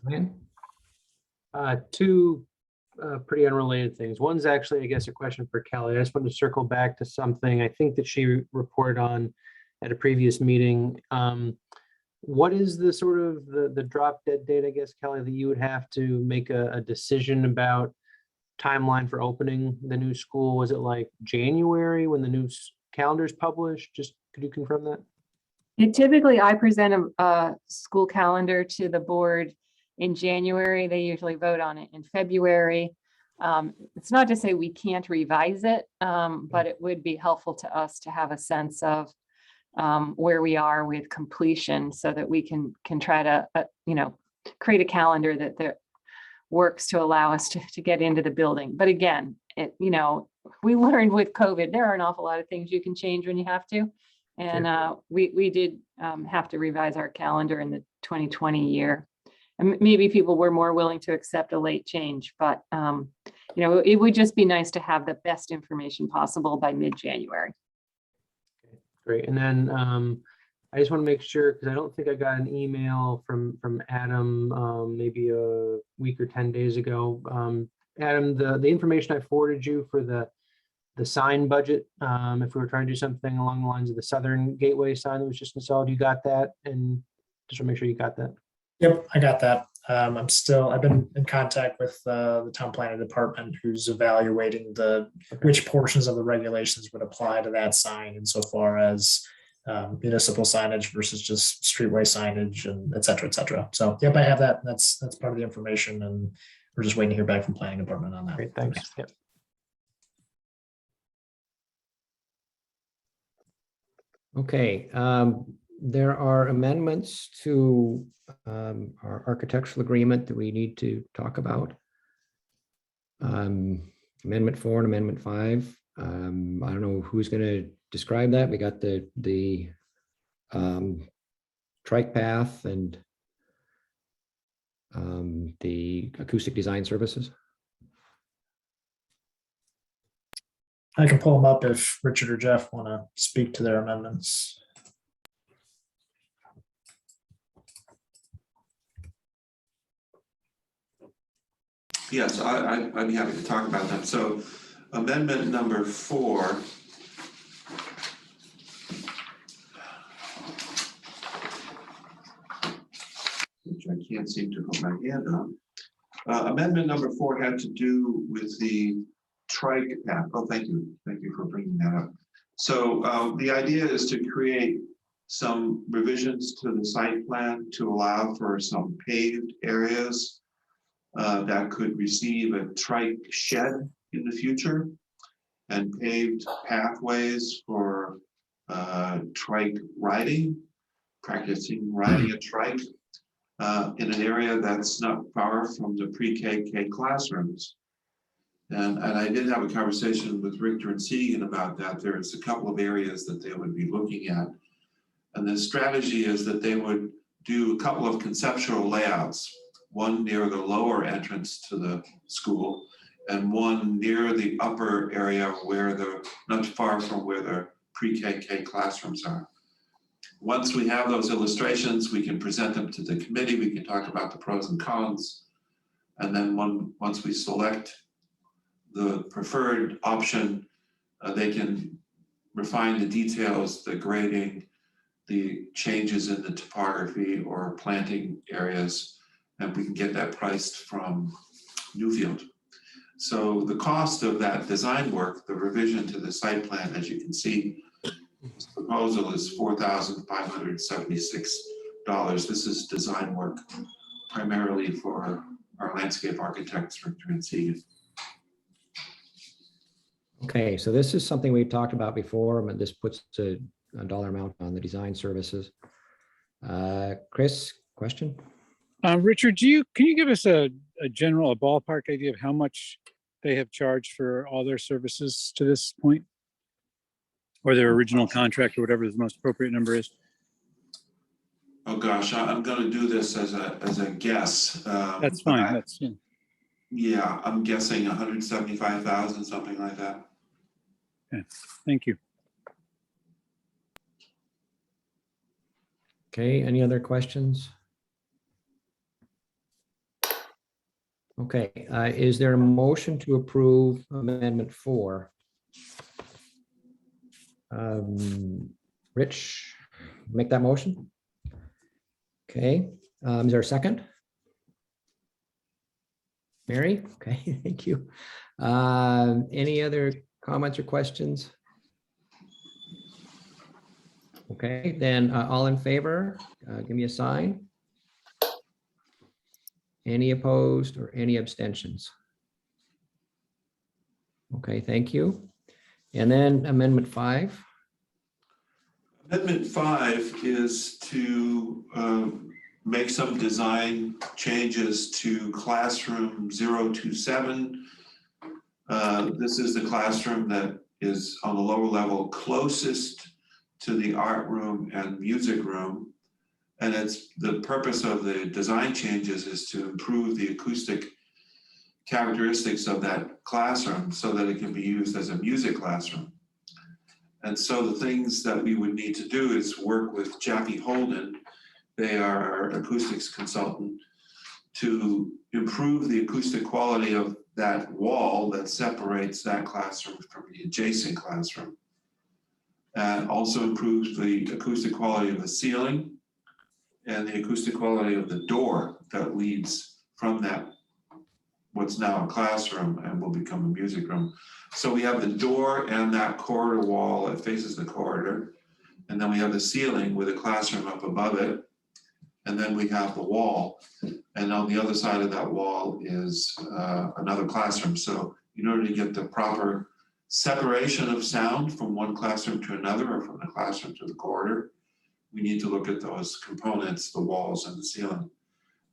Ryan? Two pretty unrelated things. One's actually, I guess, a question for Kelly. I just wanted to circle back to something I think that she reported on at a previous meeting. What is the sort of the drop dead date, I guess, Kelly, that you would have to make a decision about timeline for opening the new school? Was it like January when the new calendar is published? Just could you confirm that? Typically, I present a school calendar to the board in January. They usually vote on it in February. It's not to say we can't revise it, but it would be helpful to us to have a sense of where we are with completion so that we can try to, create a calendar that works to allow us to get into the building. But again, we learned with COVID, there are an awful lot of things you can change when you have to. And we did have to revise our calendar in the 2020 year. And maybe people were more willing to accept a late change, but it would just be nice to have the best information possible by mid-January. Great. And then I just want to make sure, because I don't think I got an email from Adam maybe a week or 10 days ago. Adam, the information I forwarded you for the sign budget, if we were trying to do something along the lines of the Southern Gateway sign that was just installed, you got that? And just want to make sure you got that. Yep, I got that. I've been in contact with the town planning department, who's evaluating which portions of the regulations would apply to that sign insofar as municipal signage versus just streetway signage and et cetera, et cetera. So, yep, I have that. That's part of the information, and we're just waiting to hear back from planning department on that. Great, thanks. Yep. Okay, there are amendments to our architectural agreement that we need to talk about. Amendment 4 and Amendment 5. I don't know who's going to describe that. We got the trike path and the acoustic design services. I can pull them up if Richard or Jeff want to speak to their amendments. Yes, I'd be happy to talk about them. So amendment number 4. Which I can't seem to put my hand on. Amendment number 4 had to do with the trike path. Oh, thank you. Thank you for bringing that up. So the idea is to create some revisions to the site plan to allow for some paved areas that could receive a trike shed in the future, and paved pathways for trike riding, practicing riding a trike in an area that's not far from the pre-K classrooms. And I did have a conversation with Richter and Segan about that. There's a couple of areas that they would be looking at. And the strategy is that they would do a couple of conceptual layouts, one near the lower entrance to the school and one near the upper area where not far from where the pre-K classrooms are. Once we have those illustrations, we can present them to the committee. We can talk about the pros and cons. And then once we select the preferred option, they can refine the details, the grading, the changes in the topography or planting areas, and we can get that priced from Newfield. So the cost of that design work, the revision to the site plan, as you can see, this proposal is $4,576. This is design work primarily for our landscape architects, Richter and Segan. Okay, so this is something we've talked about before, but this puts a dollar amount on the design services. Chris, question? Richard, can you give us a ballpark idea of how much they have charged for all their services to this point? Or their original contract, or whatever the most appropriate number is? Oh gosh, I'm going to do this as a guess. That's fine. Yeah, I'm guessing 175,000, something like that. Okay, thank you. Okay, any other questions? Okay, is there a motion to approve Amendment 4? Rich, make that motion. Okay, is there a second? Mary? Okay, thank you. Any other comments or questions? Okay, then all in favor, give me a sign. Any opposed or any abstentions? Okay, thank you. And then Amendment 5. Amendment 5 is to make some design changes to classroom 027. This is the classroom that is on the lower level closest to the art room and music room. And it's the purpose of the design changes is to improve the acoustic characteristics of that classroom so that it can be used as a music classroom. And so the things that we would need to do is work with Jackie Holden. They are our acoustics consultant to improve the acoustic quality of that wall that separates that classroom from the adjacent classroom. And also improves the acoustic quality of the ceiling and the acoustic quality of the door that leads from that, what's now a classroom and will become a music room. So we have the door and that corridor wall that faces the corridor. And then we have the ceiling with a classroom up above it. And then we have the wall. And on the other side of that wall is another classroom. So in order to get the proper separation of sound from one classroom to another or from the classroom to the corridor, we need to look at those components, the walls and the ceiling.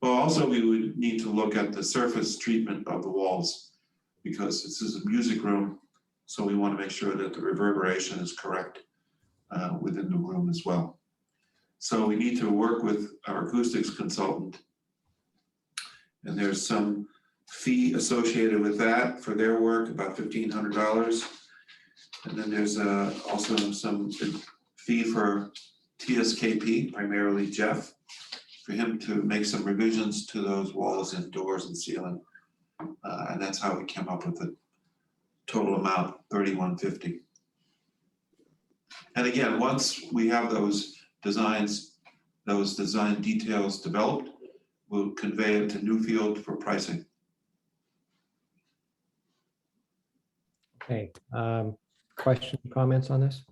But also we would need to look at the surface treatment of the walls because this is a music room. So we want to make sure that the reverberation is correct within the room as well. So we need to work with our acoustics consultant. And there's some fee associated with that for their work, about $1,500. And then there's also some fee for TSKP, primarily Jeff, for him to make some revisions to those walls and doors and ceiling. And that's how we came up with the total amount, $3,150. And again, once we have those designs, those design details developed, we'll convey it to Newfield for pricing. Okay, questions, comments on this?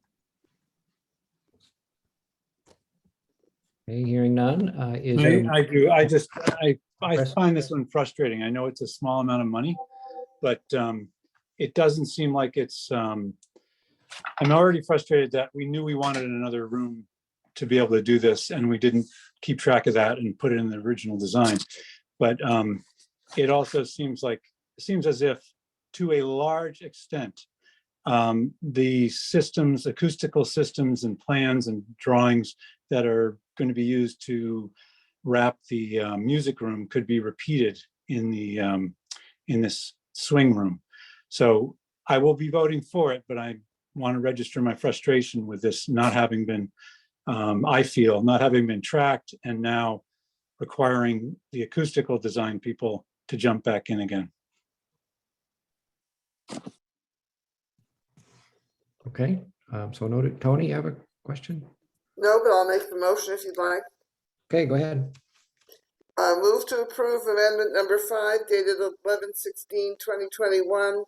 Okay, hearing none. Is there- I do. I find this one frustrating. I know it's a small amount of money, but it doesn't seem like it's, I'm already frustrated that we knew we wanted another room to be able to do this and we didn't keep track of that and put it in the original design. But it also seems as if to a large extent, the systems, acoustical systems and plans and drawings that are going to be used to wrap the music room could be repeated in the in this swing room. So I will be voting for it, but I want to register my frustration with this not having been, I feel, not having been tracked and now requiring the acoustical design people to jump back in again. Okay, so noted. Tony, you have a question? No, but I'll make the motion if you'd like. Okay, go ahead. Move to approve amendment number 5 dated 11/16/2021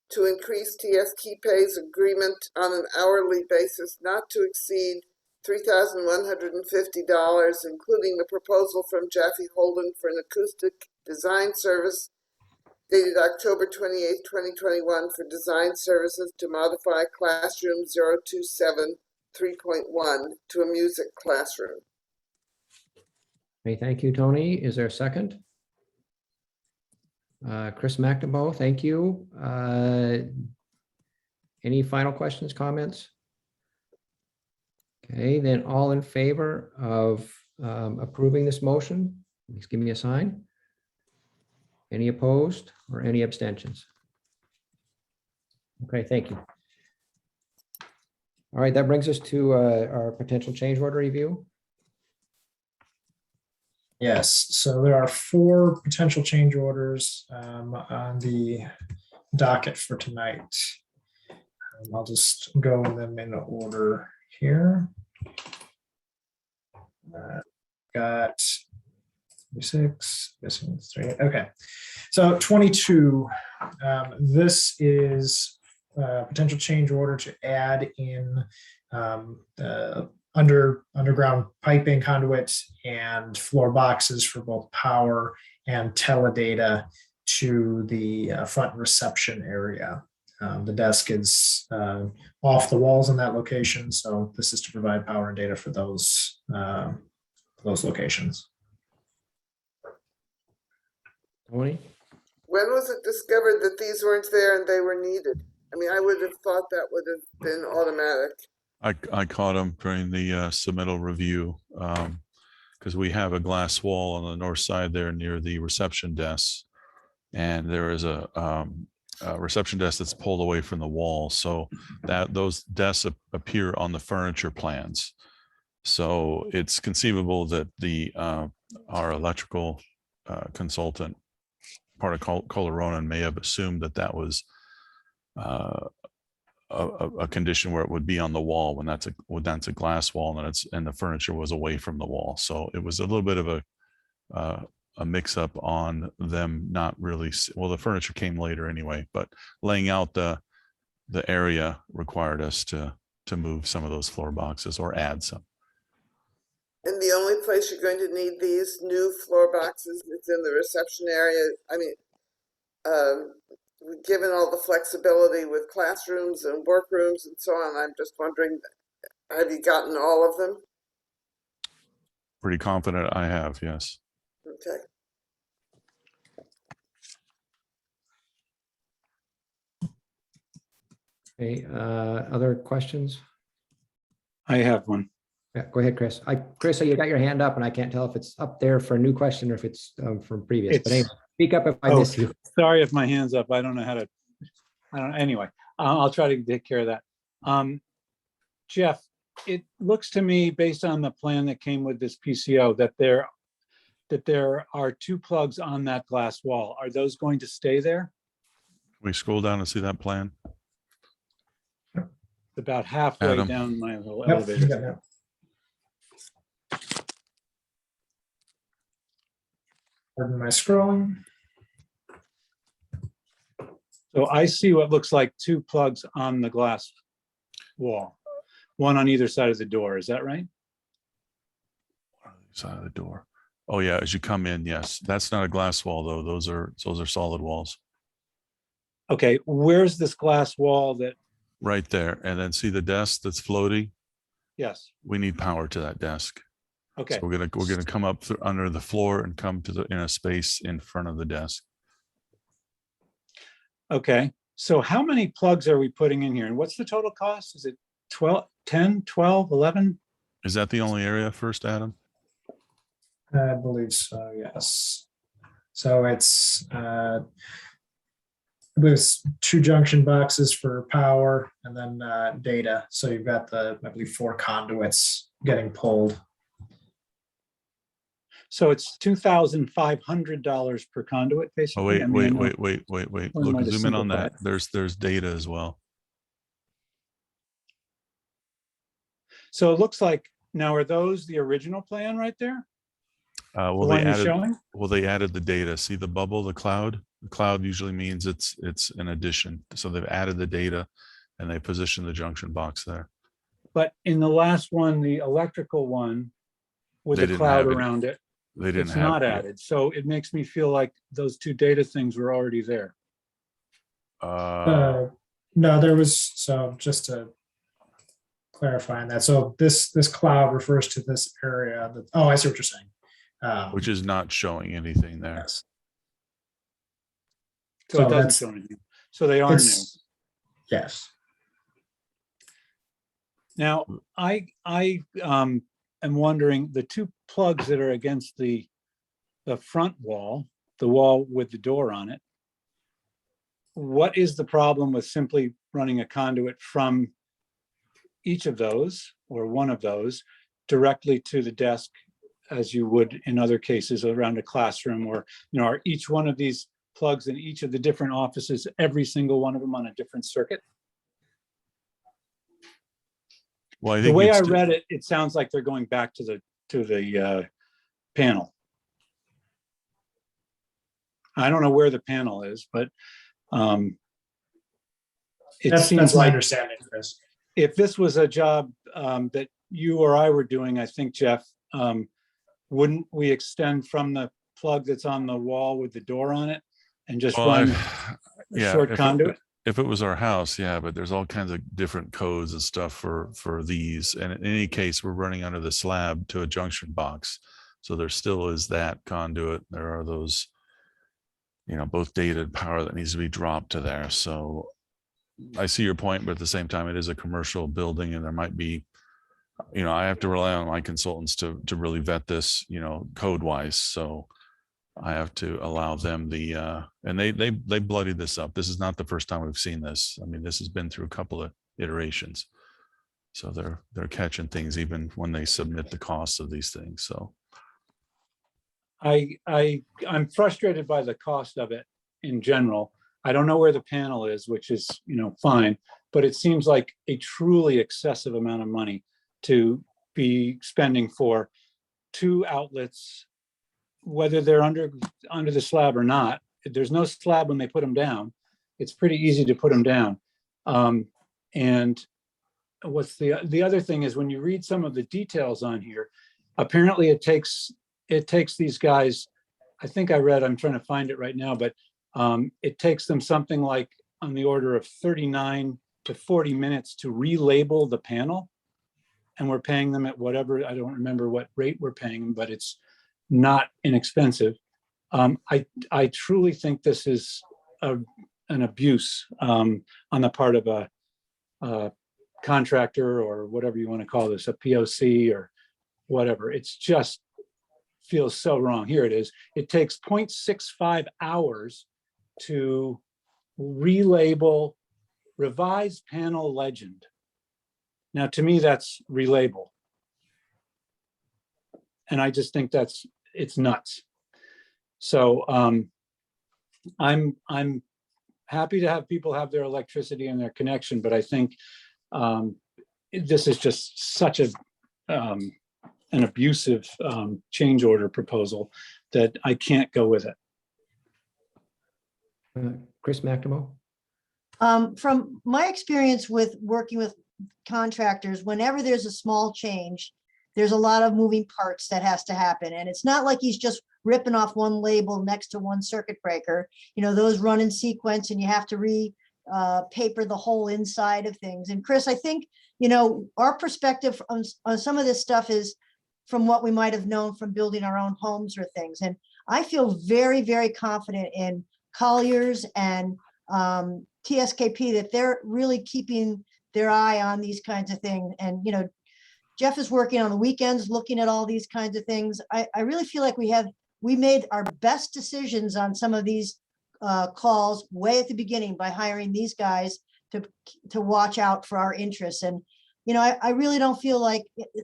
to increase TS Keepay's agreement on an hourly basis not to exceed $3,150, including the proposal from Jaffe Holden for an acoustic design service dated October 28, 2021 for design services to modify classroom 027 3.1 to a music classroom. Okay, thank you, Tony. Is there a second? Chris McAvoy, thank you. Any final questions, comments? Okay, then all in favor of approving this motion, please give me a sign. Any opposed or any abstentions? Okay, thank you. All right, that brings us to our potential change order review. Yes, so there are 4 potential change orders on the docket for tonight. I'll just go in them in order here. Got 6, missing 3. Okay, so 22. This is a potential change order to add in underground piping conduits and floor boxes for both power and teledata to the front reception area. The desk is off the walls in that location, so this is to provide power and data for those locations. Tony? When was it discovered that these weren't there and they were needed? I mean, I would have thought that would have been automatic. I caught them during the submittal review because we have a glass wall on the north side there near the reception desk, and there is a reception desk that's pulled away from the wall, so that those desks appear on the furniture plans. So it's conceivable that the our electrical consultant, part of Colaronan, may have assumed that that was a condition where it would be on the wall when that's a glass wall and the furniture was away from the wall. So it was a little bit of a mix up on them not really, well, the furniture came later anyway, but laying out the area required us to move some of those floor boxes or add some. And the only place you're going to need these new floor boxes is in the reception area. I mean, given all the flexibility with classrooms and workrooms and so on, I'm just wondering, have you gotten all of them? Pretty confident I have, yes. Okay. Okay, other questions? I have one. Yeah, go ahead, Chris. Chris, so you got your hand up and I can't tell if it's up there for a new question or if it's from previous, but anyway, speak up if I miss you. Sorry if my hand's up. I don't know how to, anyway, I'll try to take care of that. Jeff, it looks to me, based on the plan that came with this PCO, that there are 2 plugs on that glass wall. Are those going to stay there? Can we scroll down and see that plan? About halfway Adam. down my little Yep, elevator. you got that. Pardon my scrolling. So I see what looks like 2 plugs on the glass wall, one on either side of the door. Is that right? Side of the door. Oh yeah, as you come in, yes. That's not a glass wall though. Those are solid walls. Okay, where's this glass wall that? Right there. And then see the desk that's floating? Yes. We need power to that desk. Okay. So we're gonna come up under the floor and come to in a space in front of the desk. Okay. So how many plugs are we putting in here? And what's the total cost? Is it 12, 10, 12, 11? Is that the only area first, Adam? I believe so, yes. So it's there's 2 junction boxes for power and then data. So you've got I believe 4 conduits getting pulled. So it's $2,500 per conduit, basically. Oh wait, I mean, wait. Or Look, might have zoom in on that. simplified. There's data as well. So it looks like, now are those the original plan right there? Well, The they one you're added. showing? Well, they added the data. See the bubble, the cloud. The cloud usually means it's an addition. So they've added the data, and they position the junction box there. But in the last one, the electrical one with They the didn't cloud have it. around it, They didn't it's have not it. added. So it makes me feel like those 2 data things were already there. No, there was, so just to clarify on that. So this cloud refers to this area that, oh, I see what you're saying. Which is not showing anything there. Yes. So So it doesn't that's- show anything. So they are new. It's- Yes. Now, I am wondering, the 2 plugs that are against the front wall, the wall with the door on it, what is the problem with simply running a conduit from each of those or one of those directly to the desk, as you would in other cases around a classroom? Or, are each one of these plugs in each of the different offices, every single one of them on a different circuit? Well, I The think way you'd I st- read it, it sounds like they're going back to the panel. I don't know where the panel is, but it That's seems my like understanding, Chris. if this was a job that you or I were doing, I think, Jeff, wouldn't we extend from the plug that's on the wall with the door on it and just Well, run a yeah, short conduit? if it was our house, yeah, but there's all kinds of different codes and stuff for these. And in any case, we're running under the slab to a junction box. So there still is that conduit. There are those, both data and power that needs to be dropped to there. So I see your point, but at the same time, it is a commercial building and there might be, I have to rely on my consultants to really vet this, code wise. So I have to allow them and they bloodied this up. This is not the first time we've seen this. I mean, this has been through a couple of iterations. So they're catching things even when they submit the costs of these things. So I'm frustrated by the cost of it in general. I don't know where the panel is, which is, fine, but it seems like a truly excessive amount of money to be spending for 2 outlets, whether they're under the slab or not. There's no slab when they put them down. It's pretty easy to put them down. And what's the other thing is when you read some of the details on here, apparently it takes these guys, I think I read, I'm trying to find it right now, but it takes them something like on the order of 39 to 40 minutes to relabel the panel. And we're paying them at whatever, I don't remember what rate we're paying them, but it's not inexpensive. I truly think this is an abuse on the part of a contractor or whatever you want to call this, a POC or whatever. It's just feels so wrong. Here it is. It takes 0.65 hours to relabel revised panel legend. Now, to me, that's relabel. And I just think it's nuts. So I'm happy to have people have their electricity and their connection, but I think this is just such an abusive change order proposal that I can't go with it. Chris McAvoy. From my experience with working with contractors, whenever there's a small change, there's a lot of moving parts that has to happen. And it's not like he's just ripping off one label next to one circuit breaker. Those run in sequence and you have to paper the whole inside of things. And Chris, I think, our perspective on some of this stuff is from what we might have known from building our own homes or things. And I feel very, very confident in Colliers and TSKP that they're really keeping their eye on these kinds of things. And, Jeff is working on the weekends, looking at all these kinds of things. I really feel like we made our best decisions on some of these calls way at the beginning by hiring these guys to watch out for our interests. And, I really don't feel like,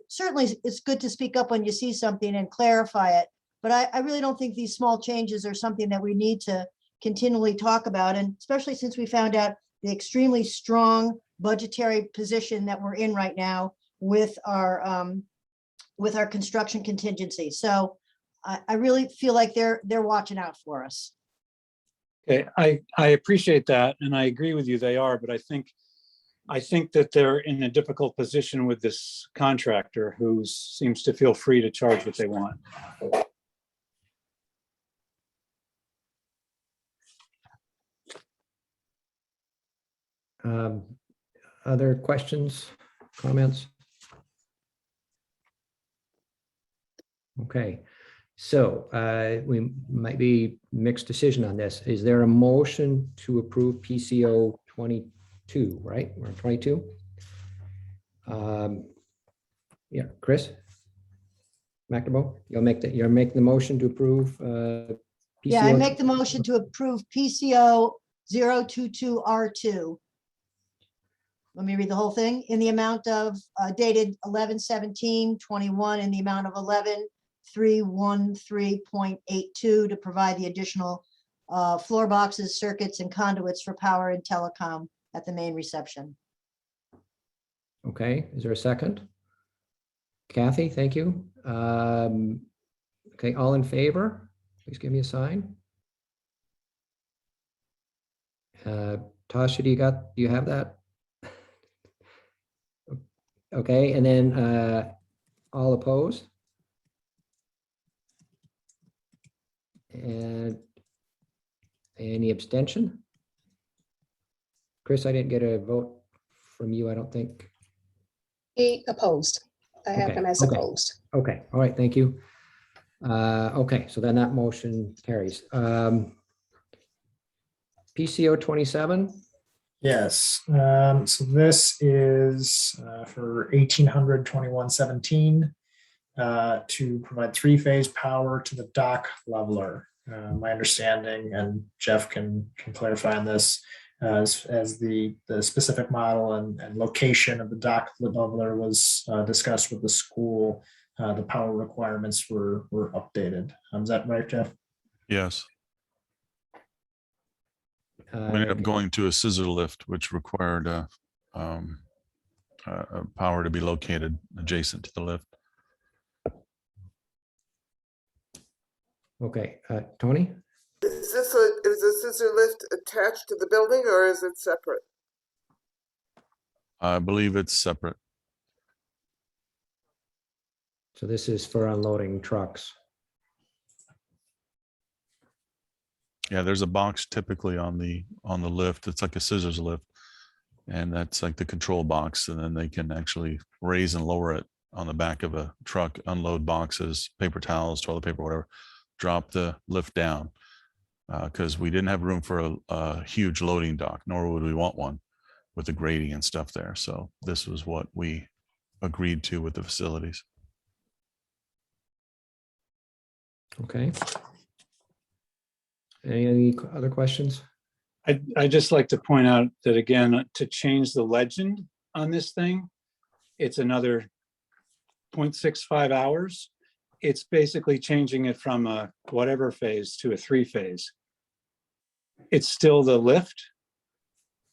certainly it's good to speak up when you see something and clarify it, but I really don't think these small changes are something that we need to continually talk about. And especially since we found out the extremely strong budgetary position that we're in right now with our construction contingency. So I really feel like they're watching out for us. Okay, I appreciate that, and I agree with you. They are, but I think that they're in a difficult position with this contractor who seems to feel free to charge what they want. Other questions, comments? Okay, so we might be mixed decision on this. Is there a motion to approve PCO 22, right? We're on 22. Yeah, Chris McAvoy, you're making the motion to approve PCO. Yeah, I make the motion to approve PCO 022R2. Let me read the whole thing. In the amount of dated 11/17/21 in the amount of 11,313.82 to provide the additional floor boxes, circuits, and conduits for power and telecom at the main reception. Okay, is there a second? Kathy, thank you. Okay, all in favor, please give me a sign. Tasha, do you have that? Okay, and then all opposed? And any abstention? Chris, I didn't get a vote from you, I don't think. He opposed. I have Okay, him as okay. opposed. Okay, all right, thank you. Okay, so then that motion carries. PCO 27, Yes, so this is for 1800-2117 to provide three-phase power to the dock leveler. My understanding, and Jeff can clarify on this, as the specific model and location of the dock leveler was discussed with the school, the power requirements were updated. Is that right, Jeff? Yes. We ended up going to a scissor lift, which required a power to be located adjacent to the lift. okay, Tony? Is the scissor lift attached to the building or is it separate? I believe it's separate. So this is for unloading trucks. Yeah, there's a box typically on the lift. It's like a scissors lift, and that's like the control box. And then they can actually raise and lower it on the back of a truck, unload boxes, paper towels, toilet paper, whatever, drop the lift down. Because we didn't have room for a huge loading dock, nor would we want one with the grading and stuff there. So this was what we agreed to with the facilities. Okay. Any other questions? I'd just like to point out that again, to change the legend on this thing, it's another 0.65 hours. It's basically changing it from a whatever phase to a 3-phase. It's still the lift.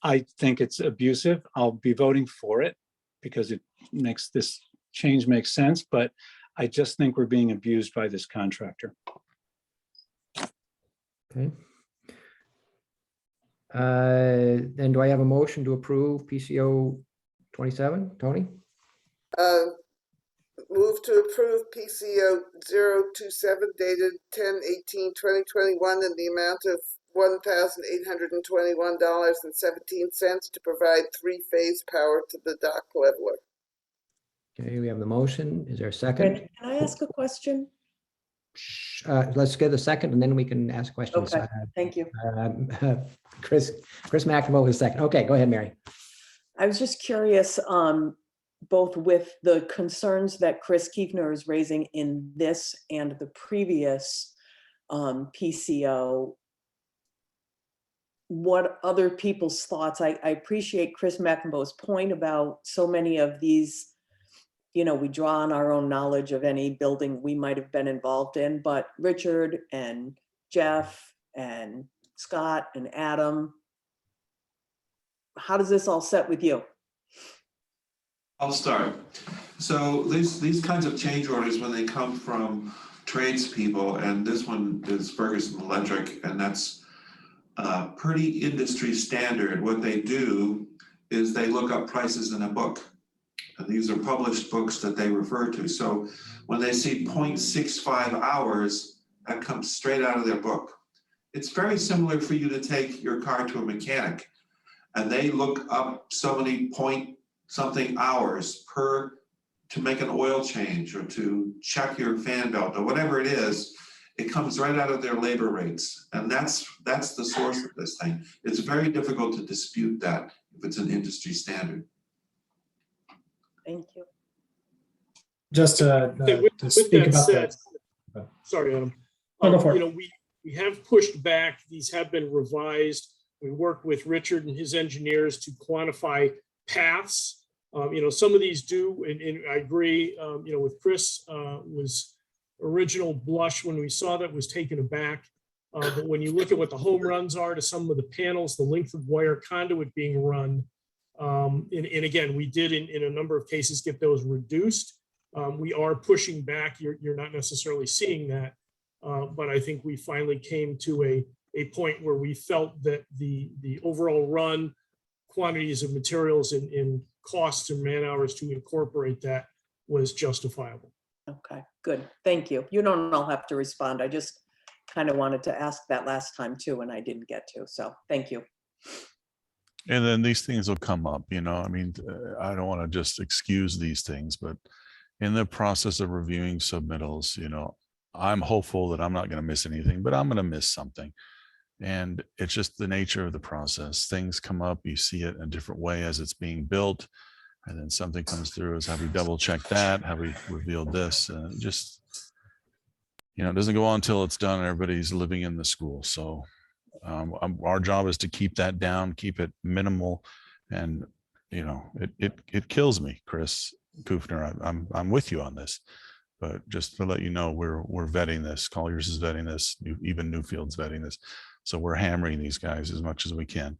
I think it's abusive. I'll be voting for it because it makes this change make sense, but I just think we're being abused by this contractor. Okay. Then do I have a motion to approve PCO 27, Tony? Move to approve PCO 027 dated 10/18/2021 in the amount of $1,821.17 to provide three-phase power to the dock leveler. Okay, we have the motion. Is there a second? Can I ask a question? Let's get a second and then we can ask questions. Okay, thank you. Chris McAvoy was second. Okay, go ahead, Mary. I was just curious, both with the concerns that Chris Kiefner is raising in this and the previous PCO, what other people's thoughts? I appreciate Chris McAvoy's point about so many of these, we draw on our own knowledge of any building we might have been involved in, but Richard and Jeff and Scott and Adam, how does this all set with you? I'll start. So these kinds of change orders, when they come from tradespeople, and this one is Ferguson Electric, and that's pretty industry standard. What they do is they look up prices in a book. And these are published books that they refer to. So when they see 0.65 hours, that comes straight out of their book. It's very similar for you to take your car to a mechanic and they look up so many point something hours to make an oil change or to check your fan belt or whatever it is. It comes right out of their labor rates. And that's the source of this thing. It's very difficult to dispute that if it's an industry standard. Thank you. Just to speak about that. Sorry, Adam. Go for it. We have pushed back. These have been revised. We work with Richard and his engineers to quantify paths. Some of these do, and I agree, with Chris, was original blush when we saw that, was taken aback. But when you look at what the home runs are to some of the panels, the length of wire conduit being run, and again, we did in a number of cases get those reduced. We are pushing back. You're not necessarily seeing that, but I think we finally came to a point where we felt that the overall run quantities of materials and costs and man hours to incorporate that was justifiable. Okay, good. Thank you. You don't all have to respond. I just kind of wanted to ask that last time too, and I didn't get to. So thank you. And then these things will come up, you know, I mean, I don't want to just excuse these things, but in the process of reviewing submittals, you know, I'm hopeful that I'm not going to miss anything, but I'm going to miss something. And it's just the nature of the process. Things come up, you see it in a different way as it's being built. And then something comes through as have we double checked that? Have we revealed this? Just, you know, it doesn't go on until it's done. Everybody's living in the school. So our job is to keep that down, keep it minimal. And, you know, it kills me, Chris Kufner. I'm with you on this. But just to let you know, we're vetting this. Colliers is vetting this. Even Newfield's vetting this. So we're hammering these guys as much as we can.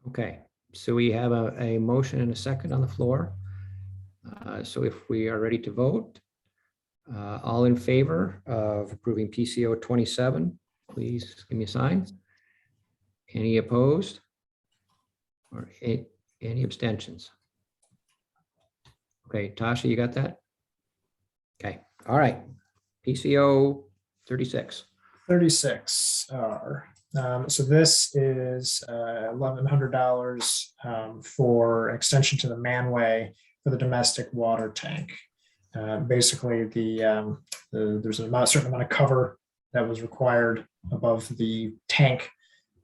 Okay, so we have a motion and a second on the floor. So if we are ready to vote, all in favor of approving PCO 27, please give me a sign. Any opposed? Or any abstentions? Okay, Tasha, you got that? Okay, all right. PCO 36. 36 are. So this is $1,100 for extension to the manway for the domestic water tank. Basically, there's a certain amount of cover that was required above the tank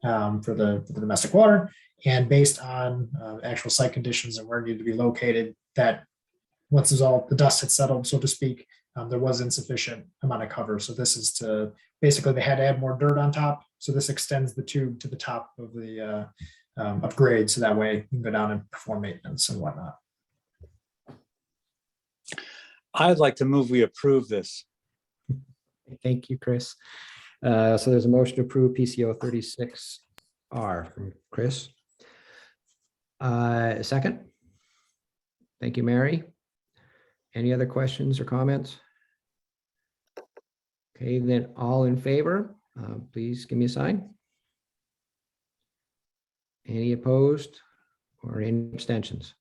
for the domestic water, and based on actual site conditions and where it needed to be located, that once the dust had settled, so to speak, there was insufficient amount of cover. So this is to basically they had to add more dirt on top. So this extends the tube to the top of the upgrade, so that way you can go down and perform maintenance and whatnot. I'd like to move we approve this. Thank you, Chris. So there's a motion to approve PCO 36R from Chris. Second. Thank you, Mary. Any other questions or comments? Okay, then all in favor, please give me a sign. Any opposed or any abstentions?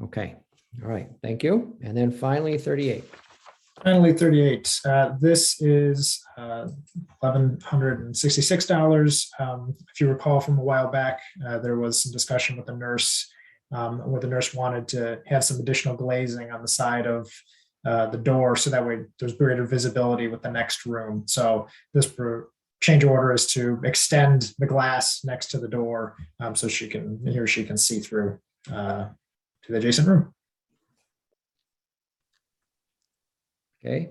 Okay, all right, thank you. And then finally, 38. Finally, 38. This is $1,166. If you recall from a while back, there was some discussion with the nurse where the nurse wanted to have some additional glazing on the side of the door, so that way there's greater visibility with the next room. So this change order is to extend the glass next to the door so she can see through to the adjacent room. Okay,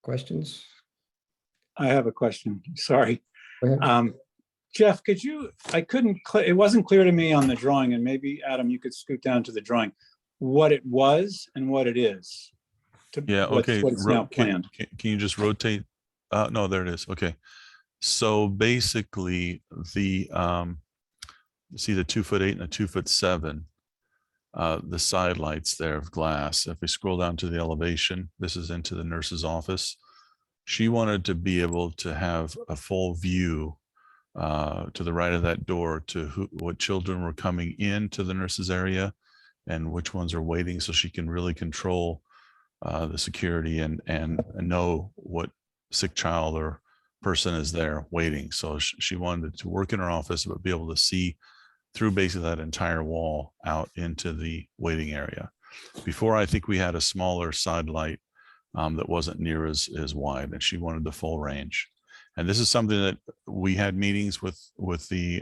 questions? I have a question. Sorry. Go ahead. Jeff, it wasn't clear to me on the drawing, and maybe Adam, you could scoot down to the drawing, what it was and what it is. Yeah, okay. What's now planned. Can you just rotate? No, there it is. Okay. So basically the see the 2'8" and the 2'7", the side lights there of glass. If we scroll down to the elevation, this is into the nurse's office. She wanted to be able to have a full view to the right of that door to what children were coming into the nurse's area and which ones are waiting, so she can really control the security and know what sick child or person is there waiting. So she wanted to work in her office, but be able to see through basically that entire wall out into the waiting area. Before, I think we had a smaller side light that wasn't near as wide, and she wanted the full range. And this is something that we had meetings with the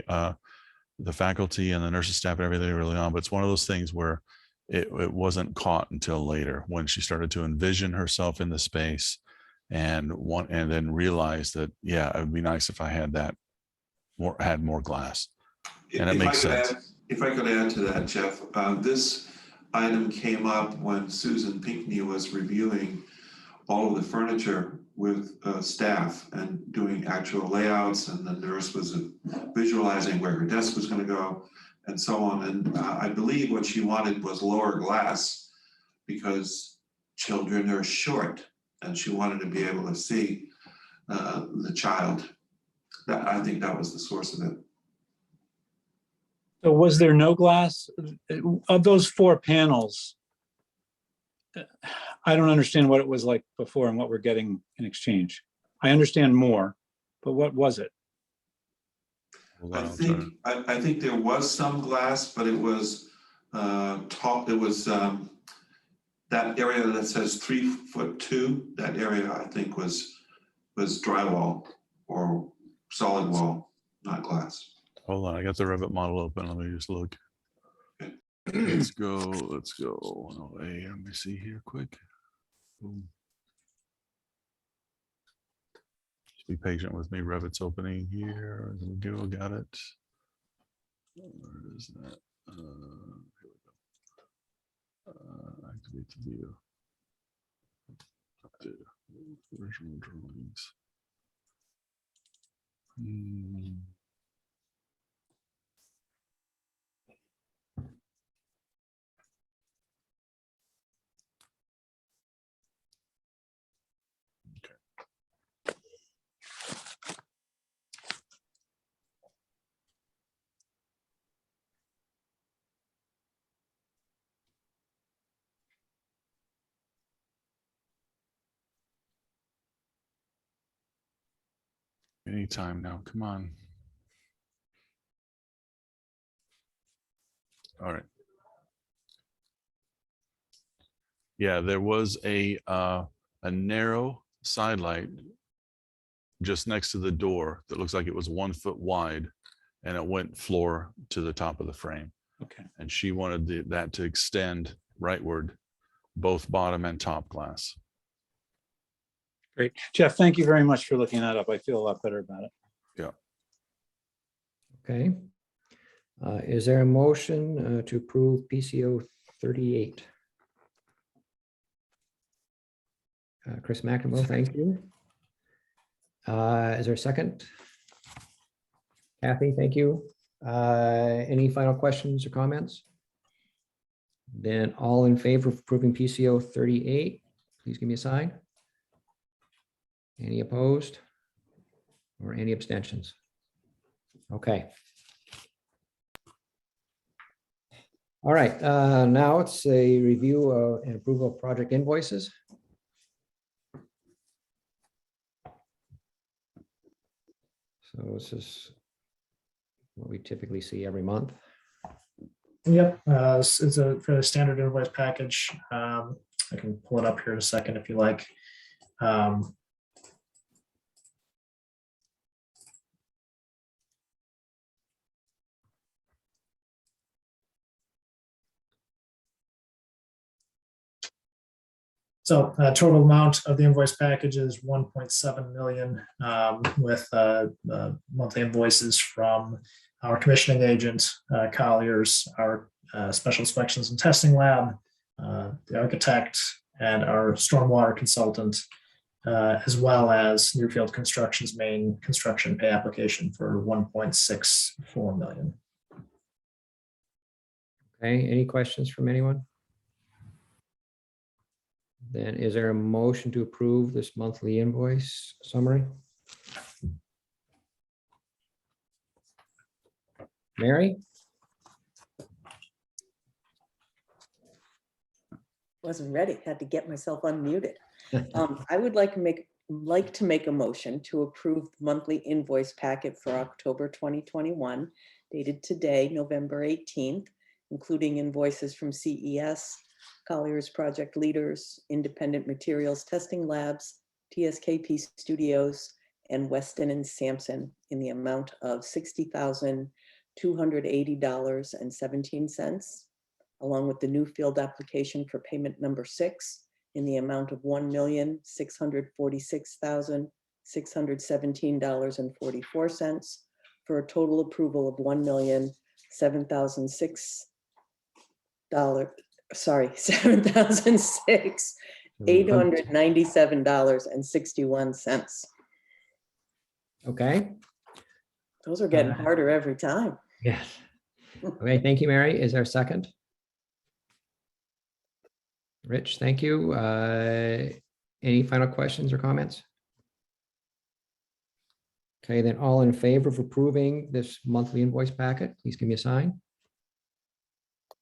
faculty and the nurses staff and everything early on, but it's one of those things where it wasn't caught until later, when she started to envision herself in the space and then realized that, yeah, it would be nice if I had more glass. And it makes sense. If I could add to that, Jeff, this item came up when Susan Pinckney was reviewing all of the furniture with staff and doing actual layouts, and the nurse was visualizing where her desk was going to go and so on. And I believe what she wanted was lower glass because children are short, and she wanted to be able to see the child. I think that was the source of it. So was there no glass of those 4 panels? I don't understand what it was like before and what we're getting in exchange. I understand more, but what was it? Hold I on, I'll think, try. I think there was some glass, but it was top, it was that area that says 3'2", that area I think was drywall or solid wall, not glass. Hold on, I got the Revit model open. Let me just look. Let's go. Let's go. Oh, hey, let me see here quick. Boom. Just be patient with me. Revit's opening here. There we go. Got it. Where is that? Here we go. Activate the view. Original drawings. Anytime now. Come on. All right. Yeah, there was a narrow side light just next to the door that looks like it was 1 foot wide, and it went floor to the top of the frame. Okay. And she wanted that to extend rightward, both bottom and top glass. Great. Jeff, thank you very much for looking that up. I feel a lot better about it. Yeah. Okay. Is there a motion to approve PCO 38? Chris McAvoy, thank you. Is there a second? Kathy, thank you. Any final questions or comments? Then all in favor of approving PCO 38, please give me a sign. Any opposed or any abstentions? Okay. All right, now it's a review and approval of project invoices. So this is what we typically see every month. Yep, it's a fairly standard invoice package. I can pull it up here in a second if you like. So total amount of the invoice package is 1.7 million with monthly invoices from our commissioning agent, Colliers, our special inspections and testing lab, the architect, and our stormwater consultant, as well as Newfield Construction's main construction pay application for 1.64 million. Okay, any questions from anyone? Then is there a motion to approve this monthly invoice summary? Mary? Wasn't ready, had to get myself unmuted. I would like to make a motion to approve the monthly invoice packet for October 2021, dated today, November 18th, including invoices from CES, Colliers Project Leaders, Independent Materials Testing Labs, TSKP Studios, and Weston and Sampson in the amount of $60,280.17, along with the Newfield application for payment number 6 in the amount of $1,646,617.44, for a total approval of $7,697.61. Okay, Those are getting harder every time. yes. Okay, thank you, Mary. Is there a second? Rich, thank you. Any final questions or comments? Okay, then all in favor of approving this monthly invoice packet, please give me a sign.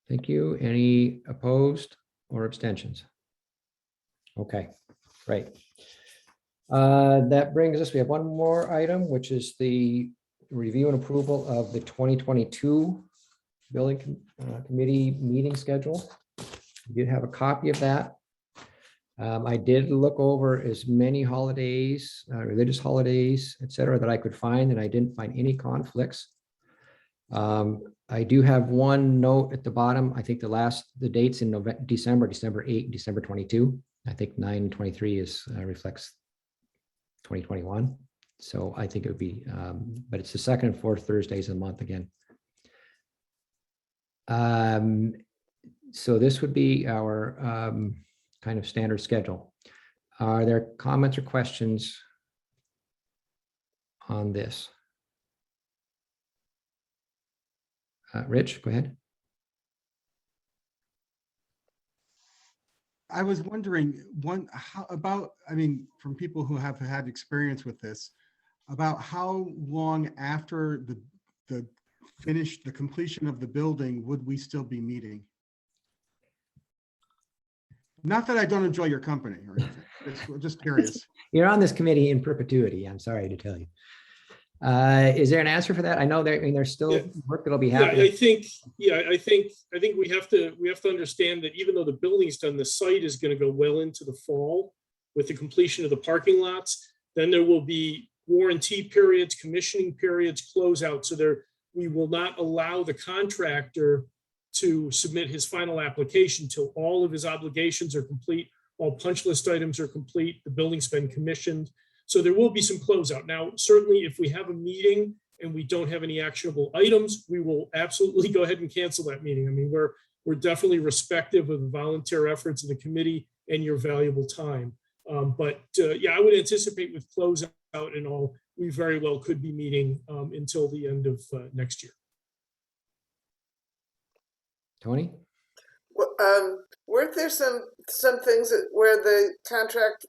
Thank you. Any opposed or abstentions? Okay, great. That brings us, we have one more item, which is the review and approval of the 2022 building committee meeting schedule. You have a copy of that. I did look over as many holidays, religious holidays, et cetera, that I could find, and I didn't find any conflicts. I do have one note at the bottom. I think the dates in December 8, December 22. I think 9/23 reflects 2021. So I think it would be, but it's the second and fourth Thursdays of the month again. So this would be our kind of standard schedule. Are there comments or questions on this? Rich, go ahead. I was wondering I mean, from people who have had experience with this, about how long after the completion of the building would we still be meeting? Not that I don't enjoy your company or anything, just curious. You're on this committee in perpetuity, I'm sorry to tell you. Is there an answer for that? I know there's still work that'll be happening. I think we have to understand that even though the building's done, the site is going to go well into the fall with the completion of the parking lots. Then there will be warranty periods, commissioning periods, closeout. So we will not allow the contractor to submit his final application till all of his obligations are complete, all punch list items are complete, the building's been commissioned. So there will be some closeout. Now, certainly if we have a meeting and we don't have any actionable items, we will absolutely go ahead and cancel that meeting. I mean, we're definitely respective of the volunteer efforts of the committee and your valuable time. Yeah, I would anticipate with closeout and all, we very well could be meeting until the end of next year. Tony? Weren't there some things where the contract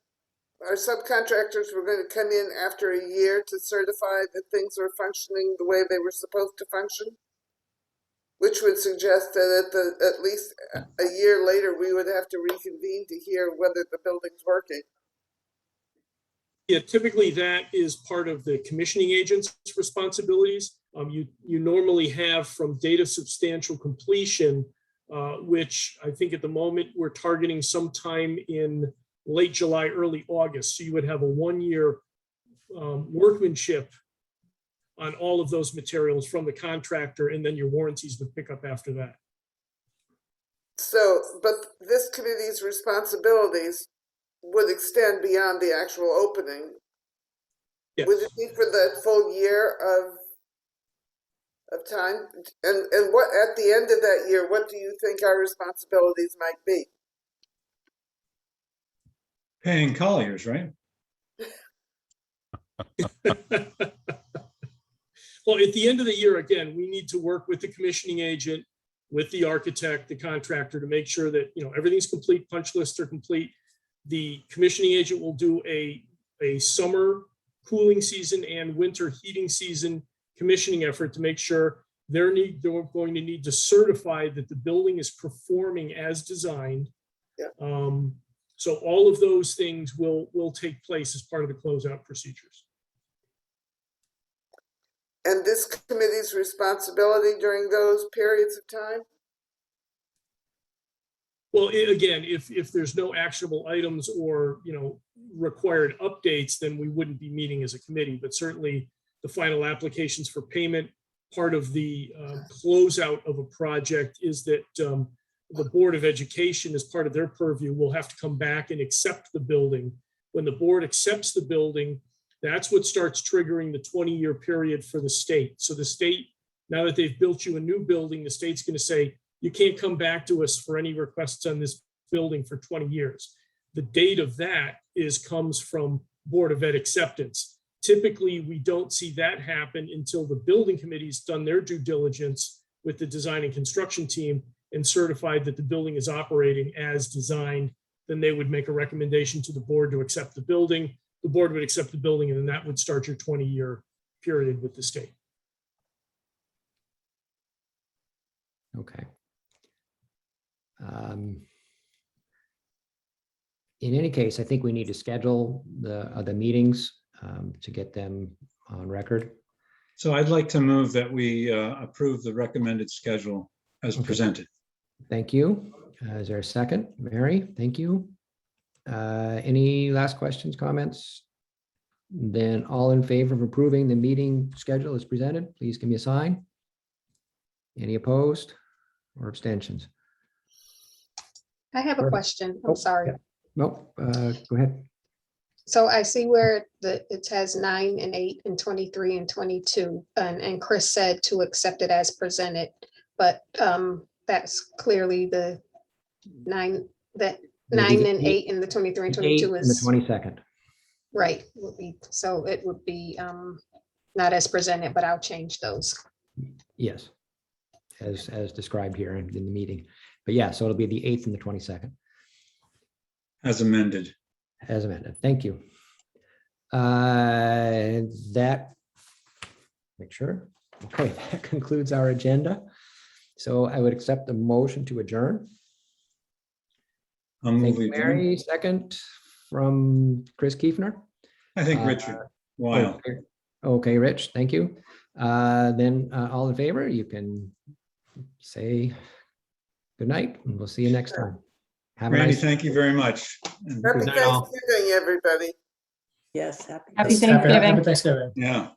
or subcontractors were going to come in after a year to certify that things were functioning the way they were supposed to function? Which would suggest that at least a year later, we would have to reconvene to hear whether the building's working. Yeah, typically that is part of the commissioning agent's responsibilities. You normally have from date of substantial completion, which I think at the moment we're targeting sometime in late July, early August. So you would have a 1-year workmanship on all of those materials from the contractor, and then your warranties would pick up after that. So, but this committee's responsibilities would extend beyond the actual opening. Yes. Would it be for the full year of time? And what at the end of that year, what do you think our responsibilities might be? Paying Colliers, right? Well, at the end of the year, again, we need to work with the commissioning agent, with the architect, the contractor, to make sure that everything's complete, punch lists are complete. The commissioning agent will do a summer cooling season and winter heating season commissioning effort to make sure they're going to need to certify that the building is performing as designed. Yeah. So all of those things will take place as part of the closeout procedures. And this committee's responsibility during those periods of time? Well, again, if there's no actionable items or required updates, then we wouldn't be meeting as a committee. But certainly, the final applications for payment, part of the closeout of a project is that the Board of Education, as part of their purview, will have to come back and accept the building. When the board accepts the building, that's what starts triggering the 20-year period for the state. So the state, now that they've built you a new building, the state's going to say, you can't come back to us for any requests on this building for 20 years. The date of that comes from Board of Ed acceptance. Typically, we don't see that happen until the building committee's done their due diligence with the design and construction team and certified that the building is operating as designed. Then they would make a recommendation to the board to accept the building. The board would accept the building, and then that would start your 20-year period with the state. Okay. In any case, I think we need to schedule the meetings to get them on record. So I'd like to move that we approve the recommended schedule as Okay. presented. Thank you. Is there a second? Mary, thank you. Any last questions, comments? Then all in favor of approving the meeting schedule as presented, please give me a sign. Any opposed or abstentions? I have a Perfect. question. Oh, I'm sorry. yeah. Nope, go ahead. So I see where it has 9 and 8 and 23 and 22, and Chris said to accept it as presented, but that's clearly the 9, that It'll be 9 the and 8 and the 23 and The 8th 22 and the is 22nd. right. So it would be not as presented, but I'll change those. Yes. As described here in the meeting. But yeah, so it'll be the 8th and the 22nd. As amended. As amended. Thank you. That, make sure. Okay, that concludes our agenda. So I would accept the motion to adjourn. I'll move Thank you, we adjourn. Mary. Second from Chris Kiefner. I think Richard. Wow. Okay, Rich, thank you. Then all in favor, you can say good night and we'll see you next time. Have a Randy, nice. thank you very much. And Happy night, all. Thanksgiving, everybody. Yes, happy. Happy Happy Thanksgiving. Thanksgiving. yeah.